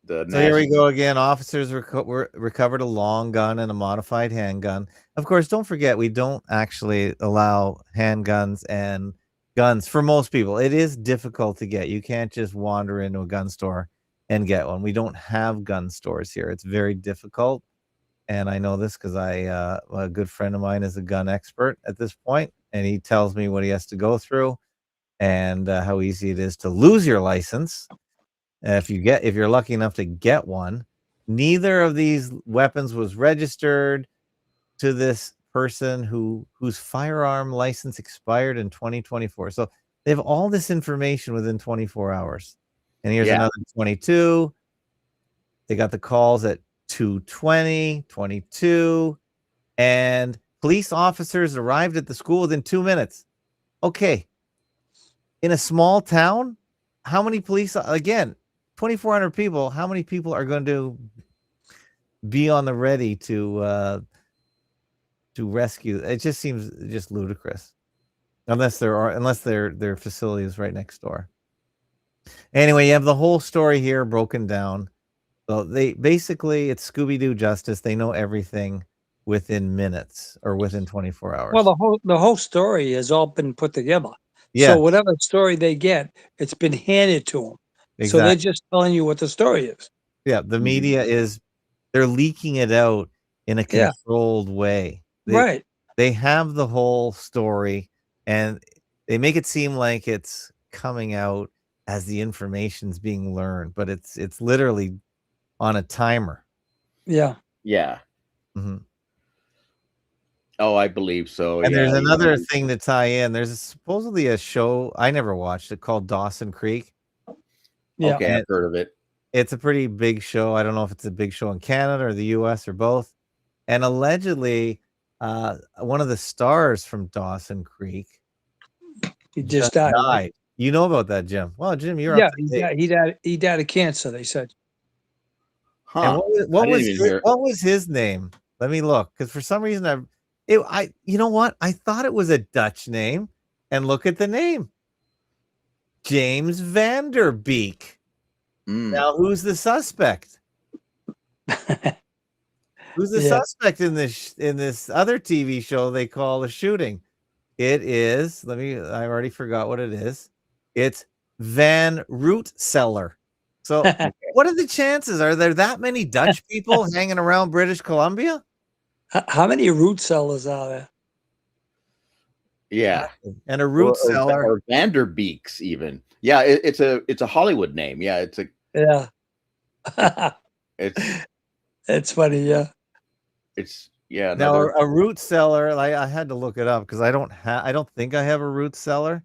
So here we go again. Officers recovered a long gun and a modified handgun. Of course, don't forget, we don't actually allow handguns and guns for most people. It is difficult to get. You can't just wander into a gun store and get one. We don't have gun stores here. It's very difficult. And I know this because a good friend of mine is a gun expert at this point, and he tells me what he has to go through and how easy it is to lose your license. If you're lucky enough to get one. Neither of these weapons was registered to this person whose firearm license expired in 2024. So they have all this information within 24 hours. And here's another 22. They got the calls at 2:20, 22, and police officers arrived at the school within 2 minutes. Okay. In a small town, how many police, again, 2,400 people, how many people are going to be on the ready to rescue? It just seems just ludicrous. Unless their facility is right next door. Anyway, you have the whole story here broken down. So they basically, it's Scooby-Doo justice. They know everything within minutes or within 24 hours. Well, the whole story has all been put together. Yeah. So whatever story they get, it's been handed to them. Exactly. So they're just telling you what the story is. Yeah, the media they're leaking it out in a controlled way. Right. They have the whole story and they make it seem like it's coming out as the information's being learned, but it's literally on a timer. Yeah. Yeah. Mm-hmm. Oh, I believe so. And there's another thing to tie in. There's supposedly a show, I never watched it, called Dawson Creek. Yeah. Okay, I've heard of it. It's a pretty big show. I don't know if it's a big show in Canada or the US or both. And allegedly, one of the stars from Dawson Creek he just died. You know about that, Jim? Well, Jim, you're up. He died of cancer, they said. Huh. And what was his name? Let me look, because for some reason you know what? I thought it was a Dutch name, and look at the name. James Vanderbeek. Now, who's the suspect? Who's the suspect in this other TV show they call The Shooting? It is, I already forgot what it is. It's Van Rootseller. So what are the chances? Are there that many Dutch people hanging around British Columbia? How many root sellers are there? Yeah. And a root seller. Or Vanderbeeks even. Yeah, it's a Hollywood name. Yeah, it's funny, yeah. It's now a root cellar. I had to look it up because I don't think I have a root cellar,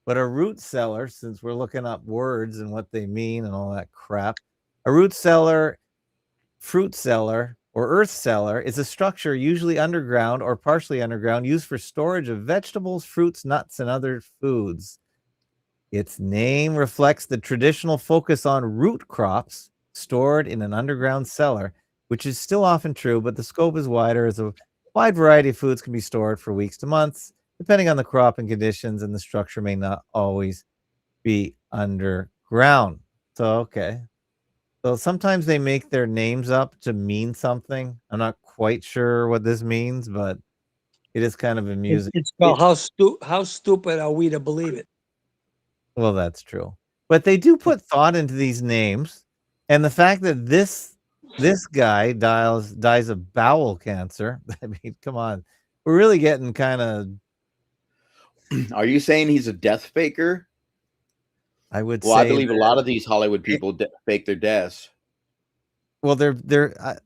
but a root cellar, since we're looking up words and what they mean and all that crap, a root cellar, fruit cellar, or earth cellar is a structure usually underground or partially underground used for storage of vegetables, fruits, nuts, and other foods. Its name reflects the traditional focus on root crops stored in an underground cellar, which is still often true, but the scope is wider as a wide variety of foods can be stored for weeks to months, depending on the crop and conditions, and the structure may not always be underground. So, okay. So sometimes they make their names up to mean something. I'm not quite sure what this means, but it is kind of amusing. It's called how stupid are we to believe it? Well, that's true. But they do put thought into these names. And the fact that this guy dies of bowel cancer. I mean, come on. We're really getting kind of... Are you saying he's a death faker? I would say... Well, I believe a lot of these Hollywood people fake their deaths. Well,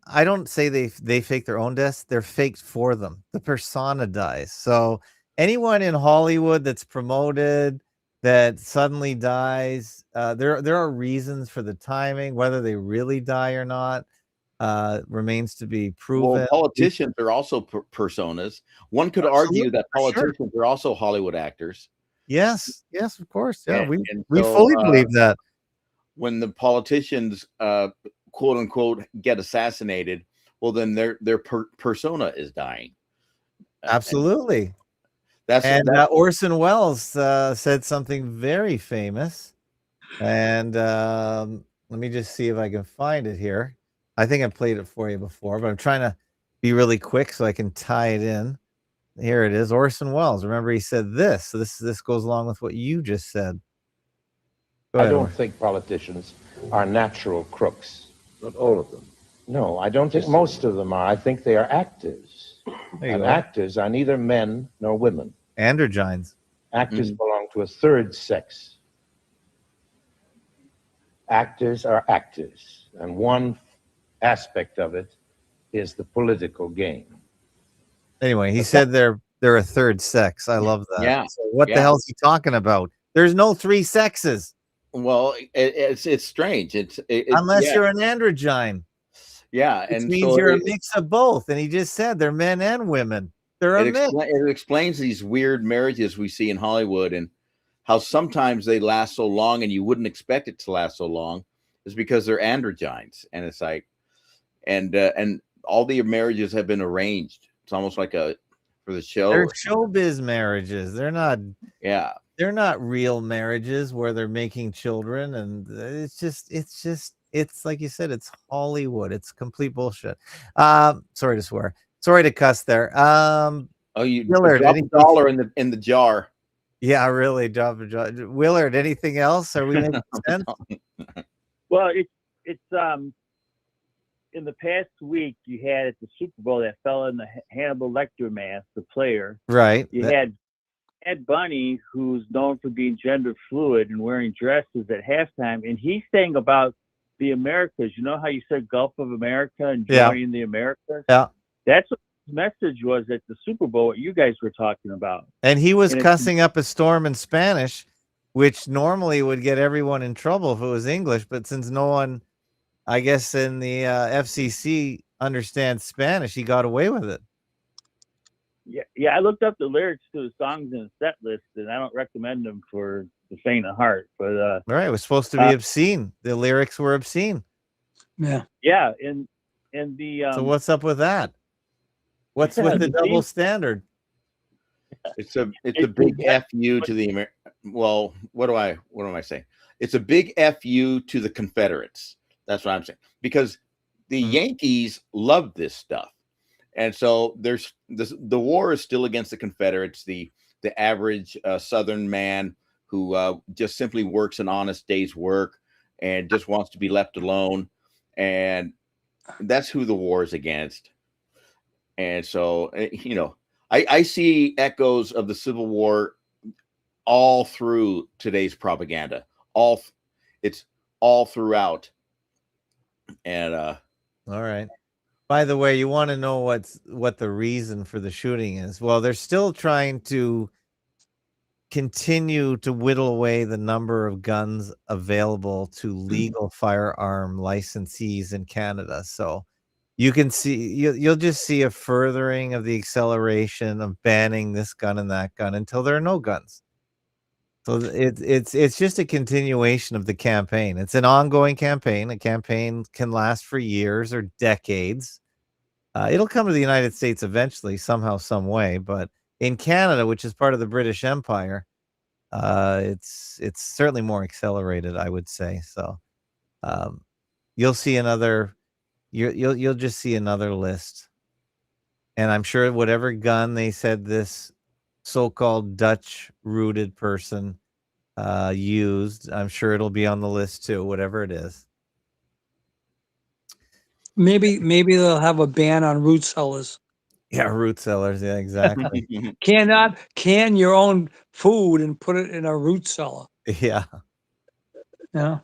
I don't say they fake their own deaths. They're faked for them. The persona dies. So anyone in Hollywood that's promoted that suddenly dies, there are reasons for the timing. Whether they really die or not remains to be proven. Well, politicians are also personas. One could argue that politicians are also Hollywood actors. Yes, of course. Yeah, we fully believe that. When the politicians, quote unquote, get assassinated, well, then their persona is dying. Absolutely. That's Orson Welles said something very famous, and Let me just see if I can find it here. I think I played it for you before, but I'm trying to be really quick so I can tie it in. Here it is. Orson Welles. Remember, he said this. So this goes along with what you just said. Go I ahead, don't Orson. think politicians are natural crooks. Not all of them. No, I don't think most of them are. I think they are actors. There you And go. actors are neither men nor women. Androgynes. Actors belong to a third sex. Actors are actors, and one aspect of it is the political game. Anyway, he said they're a third sex. I love that. Yeah. So what the hell is he talking about? There's no three sexes. Well, it's strange. Unless you're an androgyne. Yeah, Which and means so you're a mix of both. And he just said they're men and women. They're a mix. it explains these weird marriages we see in Hollywood and how sometimes they last so long and you wouldn't expect it to last so long is because they're androgynes. And it's like, and all the marriages have been arranged. It's almost like for the show. They're showbiz marriages. They're not. Yeah. They're not real marriages where they're making children. And it's like you said, it's Hollywood. It's complete bullshit. Sorry to swear. Sorry to cuss there. You Willard, drop a dollar in the jar. Yeah, really, drop a jar. Willard, anything else? Are we making sense? Well, it's in the past week you had at the Super Bowl that fella in the Hannibal Lecter mask, the player. Right. You had Ed Bunny, who's known for being gender fluid and wearing dresses at halftime, and he's saying about the Americas. You know how you said Gulf of America and joining the Americas? Yeah. That's what his message was at the Super Bowl, what you guys were talking about. And he was cussing up a storm in Spanish, which normally would get everyone in trouble if it was English. But since no one, I guess, in the FCC understands Spanish, he got away with it. Yeah, I looked up the lyrics to the songs in the set list, and I don't recommend them for the faint of heart. But right, it was supposed to be obscene. The lyrics were obscene. Yeah, and the so what's up with that? What's with the double standard? It's a big FU to the well, what am I saying? It's a big FU to the Confederates. That's what I'm saying. Because the Yankees love this stuff. And so there's the war is still against the Confederates, the average Southern man who just simply works an honest day's work and just wants to be left alone. And that's who the war is against. And so, you know, I see echoes of the Civil War all through today's propaganda. It's all throughout. And all right. By the way, you want to know what the reason for the shooting is? Well, they're still trying to continue to whittle away the number of guns available to legal firearm licensees in Canada. So you can see you'll just see a furthering of the acceleration of banning this gun and that gun until there are no guns. So it's just a continuation of the campaign. It's an ongoing campaign. A campaign can last for years or decades. It'll come to the United States eventually, somehow, some way. But in Canada, which is part of the British Empire, it's certainly more accelerated, I would say. So you'll see another. You'll just see another list, and I'm sure whatever gun they said this so-called Dutch-rooted person used, I'm sure it'll be on the list too, whatever it is. Maybe they'll have a ban on root cellars. Yeah, root cellars. Yeah, exactly. Cannot can your own food and put it in a root cellar. Yeah. Yeah.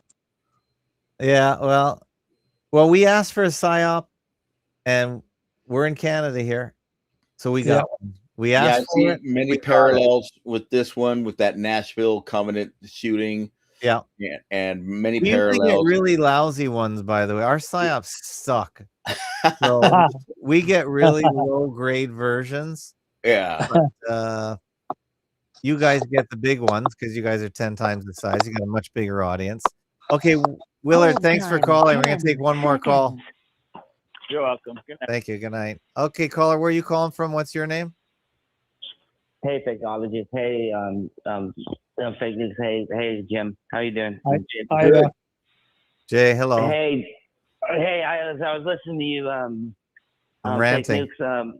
Yeah. Well, we asked for a PSYOP, and we're in Canada here, so we got one. We asked for it. Many parallels with this one, with that Nashville Covenant shooting. Yeah. And many We parallels. usually get really lousy ones, by the way. Our PSYOPs suck. So we get really low grade versions. Yeah. But, you guys get the big ones because you guys are 10 times the size. You got a much bigger audience. Okay, Willard, thanks for calling. We're going to take one more call. You're welcome. Good night. Thank you. Good night. Okay, caller, where are you calling from? What's your name? Hey, Fakeologist. Hey, Fakenukes. Hey, Jim. How you doing? Hi. Jay, hello. Hey, I was listening to you. I'm ranting. Fakenukes,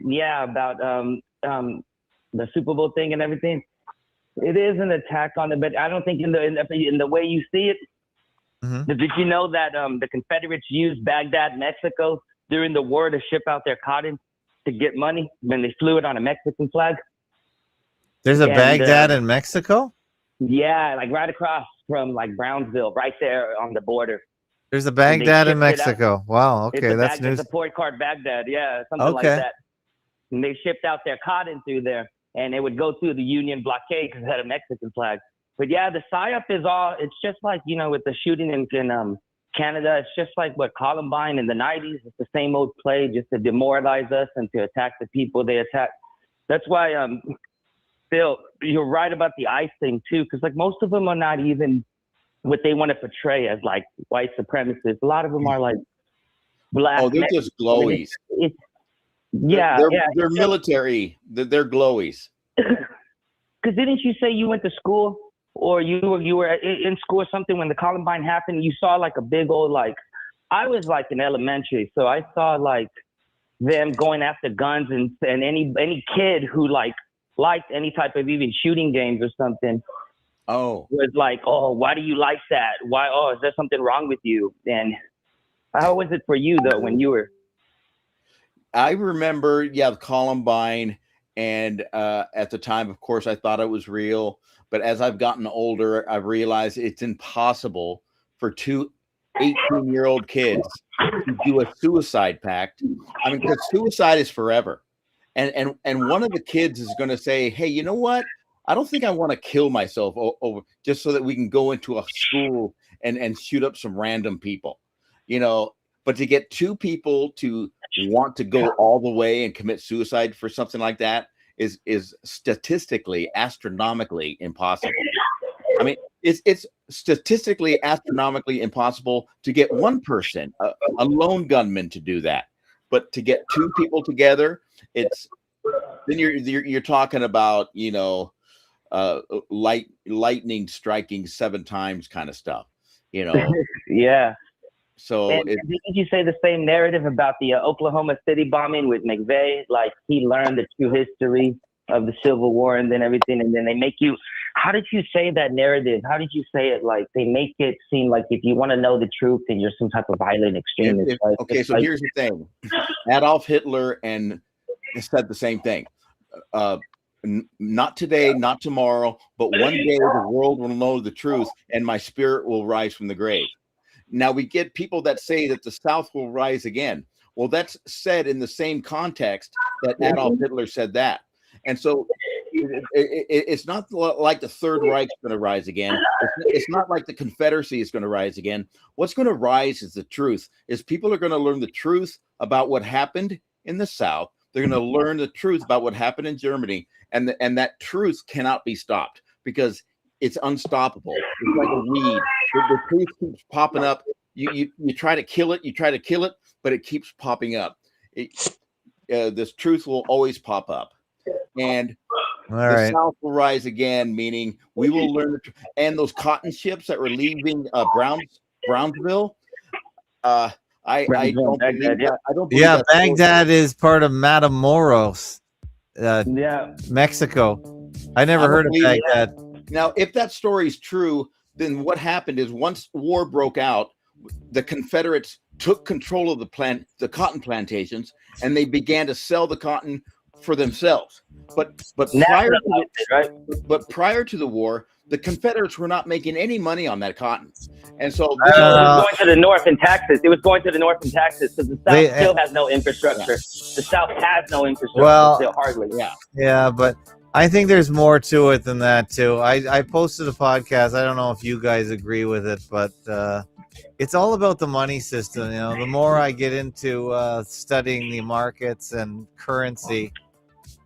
yeah, about the Super Bowl thing and everything. It is an attack on it, but I don't think in the way you see it. Mm-hmm. Did you know that the Confederates used Baghdad, Mexico, during the war to ship out their cotton to get money when they flew it on a Mexican flag? There's a Baghdad in Mexico? Yeah, like right across from like Brownsville, right there on the border. There's a Baghdad in Mexico. Wow. Okay, that's news. It's a port called Baghdad. Yeah, something like that. And they shipped out their cotton through there, and it would go through the Union blockade because it had a Mexican flag. But yeah, the psyop is it's just like, with the shooting in Canada, it's just like what Columbine in the 90s. It's the same old play just to demoralize us and to attack the people they attack. That's why, Phil, you're right about the ICE thing too, because like most of them are not even what they want to portray as like white supremacists. A lot of them are like black. Oh, they're just glowies. They're military. They're glowies. Because didn't you say you went to school or you were in school or something when the Columbine happened? You saw like a big old I was like in elementary, so I saw like them going after guns and any kid who liked any type of even shooting games or something. Oh, was like, oh, why do you like that? Why? Oh, is there something wrong with you? And how was it for you though when you were? I remember, Columbine, and at the time, of course, I thought it was real. But as I've gotten older, I've realized it's impossible for two 18-year-old kids to do a suicide pact. I mean, because suicide is forever. And one of the kids is going to say, hey, you know what? I don't think I want to kill myself over just so that we can go into a school and shoot up some random people, but to get two people to want to go all the way and commit suicide for something like that is statistically, astronomically impossible. I mean, it's statistically, astronomically impossible to get one person, a lone gunman, to do that. But to get two people together, then you're talking about, lightning striking 7 times kind of stuff, Yeah. So didn't you say the same narrative about the Oklahoma City bombing with McVeigh? Like he learned the true history of the Civil War and then everything, and then they make you. How did you say that narrative? How did you say it? Like they make it seem like if you want to know the truth, then you're some type of violent extremist. Okay, so here's the thing: Adolf Hitler said the same thing. Not today, not tomorrow, but one day the world will know the truth, and my spirit will rise from the grave. Now we get people that say that the South will rise again. Well, that's said in the same context that Adolf Hitler said that. And so it's not like the Third Reich is going to rise again. It's not like the Confederacy is going to rise again. What's going to rise is the truth. Is people are going to learn the truth about what happened in the South. They're going to learn the truth about what happened in Germany. And that truth cannot be stopped because it's unstoppable. It's like a weed. The truth keeps popping up. You try to kill it, but it keeps popping up. This truth will always pop up, and the South will rise again. Meaning, we will learn. And those cotton ships that were leaving Brownsville, I don't believe that. I don't believe that. Baghdad is part of Matamoros, Mexico. I never heard of Baghdad. Now, if that story is true, then what happened is once war broke out, the Confederates took control of the cotton plantations, and they began to sell the cotton for themselves. But prior to the war, the Confederates were not making any money on that cotton, and so it was going to the north in Texas. It was going to the north in Texas because the South still has no infrastructure. The South has no infrastructure still, hardly. Yeah, but I think there's more to it than that too. I posted a podcast. I don't know if you guys agree with it, but it's all about the money system. The more I get into studying the markets and currency,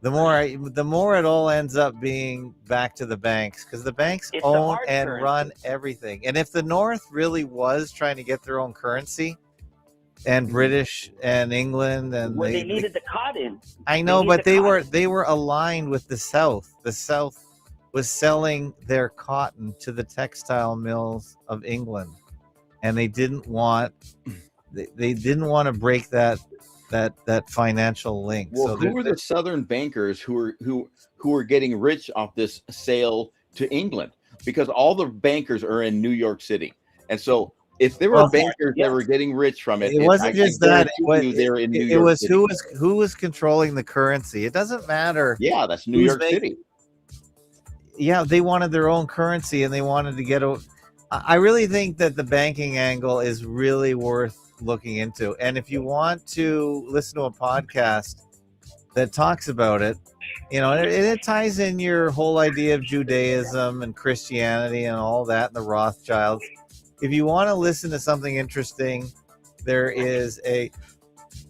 the more it all ends up being back to the banks, because the banks own and run everything. And if the North really was trying to get their own currency, and British and England and they needed the cotton. I know, but they were aligned with the South. The South was selling their cotton to the textile mills of England. and they didn't want to break that financial link. Well, So who are the Southern bankers who are getting rich off this sale to England? Because all the bankers are in New York City, and so if there were bankers that were getting rich from it, it wasn't just that. They're in New It York was City. who was controlling the currency. It doesn't matter. Yeah, that's New York City. Yeah, they wanted their own currency, and they wanted to get. I really think that the banking angle is really worth looking into. And if you want to listen to a podcast that talks about it, it ties in your whole idea of Judaism and Christianity and all that, and the Rothschilds. If you want to listen to something interesting, there is a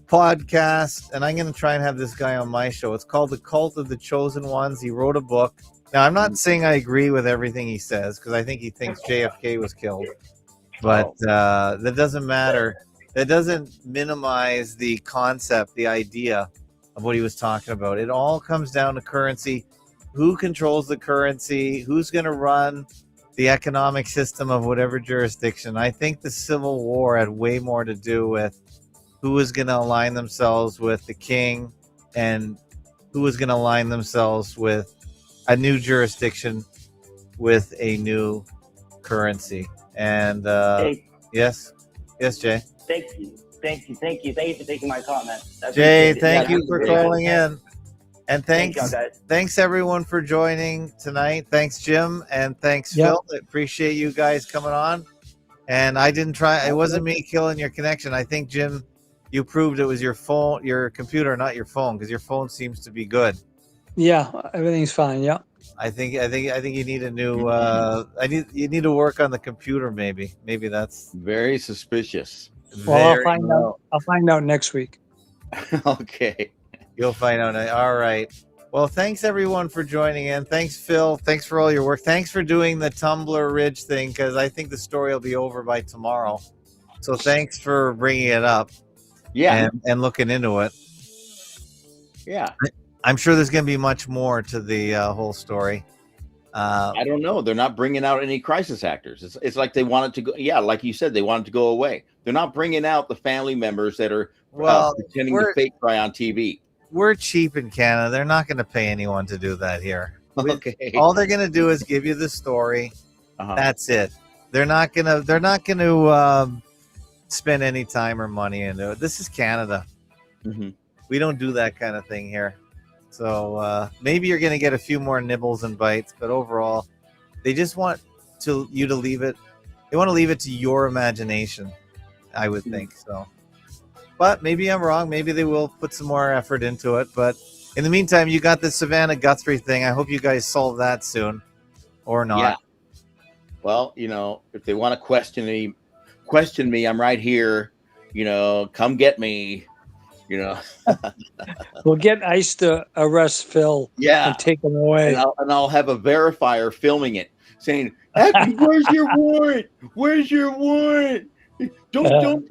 podcast, and I'm going to try and have this guy on my show. It's called The Cult of the Chosen Ones. He wrote a book. Now, I'm not saying I agree with everything he says, because I think he thinks JFK was killed. But that doesn't matter. That doesn't minimize the concept, the idea of what he was talking about. It all comes down to currency. Who controls the currency? Who's going to run the economic system of whatever jurisdiction? I think the Civil War had way more to do with who was going to align themselves with the king and who was going to align themselves with a new jurisdiction with a new currency. And yes, Jay. Thank you for taking my comment. Jay, thank you for calling in. And Thank y'all, guys. thanks everyone for joining tonight. Thanks, Jim, and thanks, Phil. I appreciate you guys coming on. And I didn't try. It wasn't me killing your connection. I think, Jim, you proved it was your phone, your computer, not your phone, because your phone seems to be good. Yeah, everything's fine. Yeah. I think you need a new. You need to work on the computer. Maybe that's very suspicious. Well, I'll find out next week. Okay. You'll find out. All right. Well, thanks everyone for joining in. Thanks, Phil. Thanks for all your work. Thanks for doing the Tumblr Ridge thing, because I think the story will be over by tomorrow. So thanks for bringing it up. Yeah. And looking into it. Yeah. I'm sure there's going to be much more to the whole story. I don't know. They're not bringing out any crisis actors. It's like they want it to go. Yeah, like you said, they want it to go away. They're not bringing out the family members that are pretending to fake cry on TV. We're cheap in Canada. They're not going to pay anyone to do that here. Okay. All they're going to do is give you the story. That's it. They're not going to spend any time or money into it. This is Canada. Mm-hmm. We don't do that kind of thing here. So maybe you're going to get a few more nibbles and bites, but overall, they just want you to leave it. They want to leave it to your imagination, I would think so. But maybe I'm wrong. Maybe they will put some more effort into it. But in the meantime, you got the Savannah Guthrie thing. I hope you guys solve that soon, or not. Yeah. Well, if they want to question me, I'm right here. Come get me. We'll get ICE to arrest Phil. Yeah. And take him away. And I'll have a verifier filming it, saying, "Where's your warrant? Where's your warrant? Don't."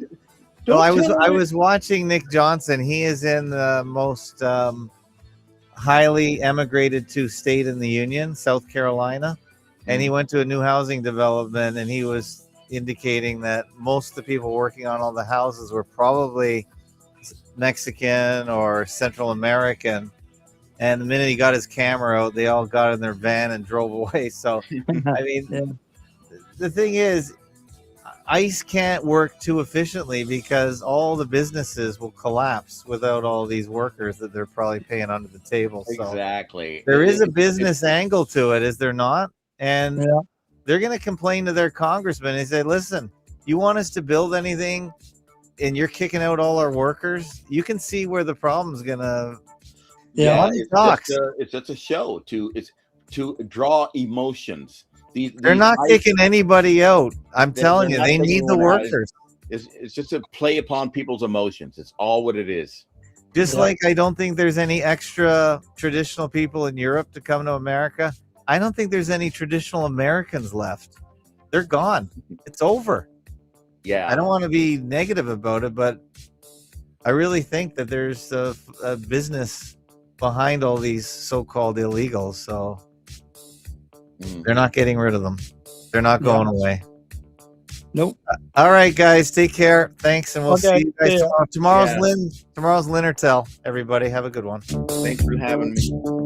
Well, I was watching Nick Johnson. He is in the most highly emigrated to state in the union, South Carolina, and he went to a new housing development, and he was indicating that most of the people working on all the houses were probably Mexican or Central American. And the minute he got his camera out, they all got in their van and drove away. So, I mean, the thing is, ICE can't work too efficiently because all the businesses will collapse without all these workers that they're probably paying under the table. So exactly. There is a business angle to it, is there not? And they're going to complain to their congressman and say, listen, you want us to build anything and you're kicking out all our workers? You can see where the problem's going to... It's just a show to draw emotions. They're not kicking anybody out. I'm telling you, they need the workers. It's just to play upon people's emotions. It's all what it is. Just like I don't think there's any extra traditional people in Europe to come to America. I don't think there's any traditional Americans left. They're gone. It's over. Yeah. I don't want to be negative about it, but I really think that there's a business behind all these so-called illegals. So they're not getting rid of them. They're not going away. Nope. All right, guys, take care. Thanks, and we'll Okay, see you guys see ya. tomorrow. Tomorrow's Yeah. Lynn or Tell. Everybody, have a good one. Thanks for having me.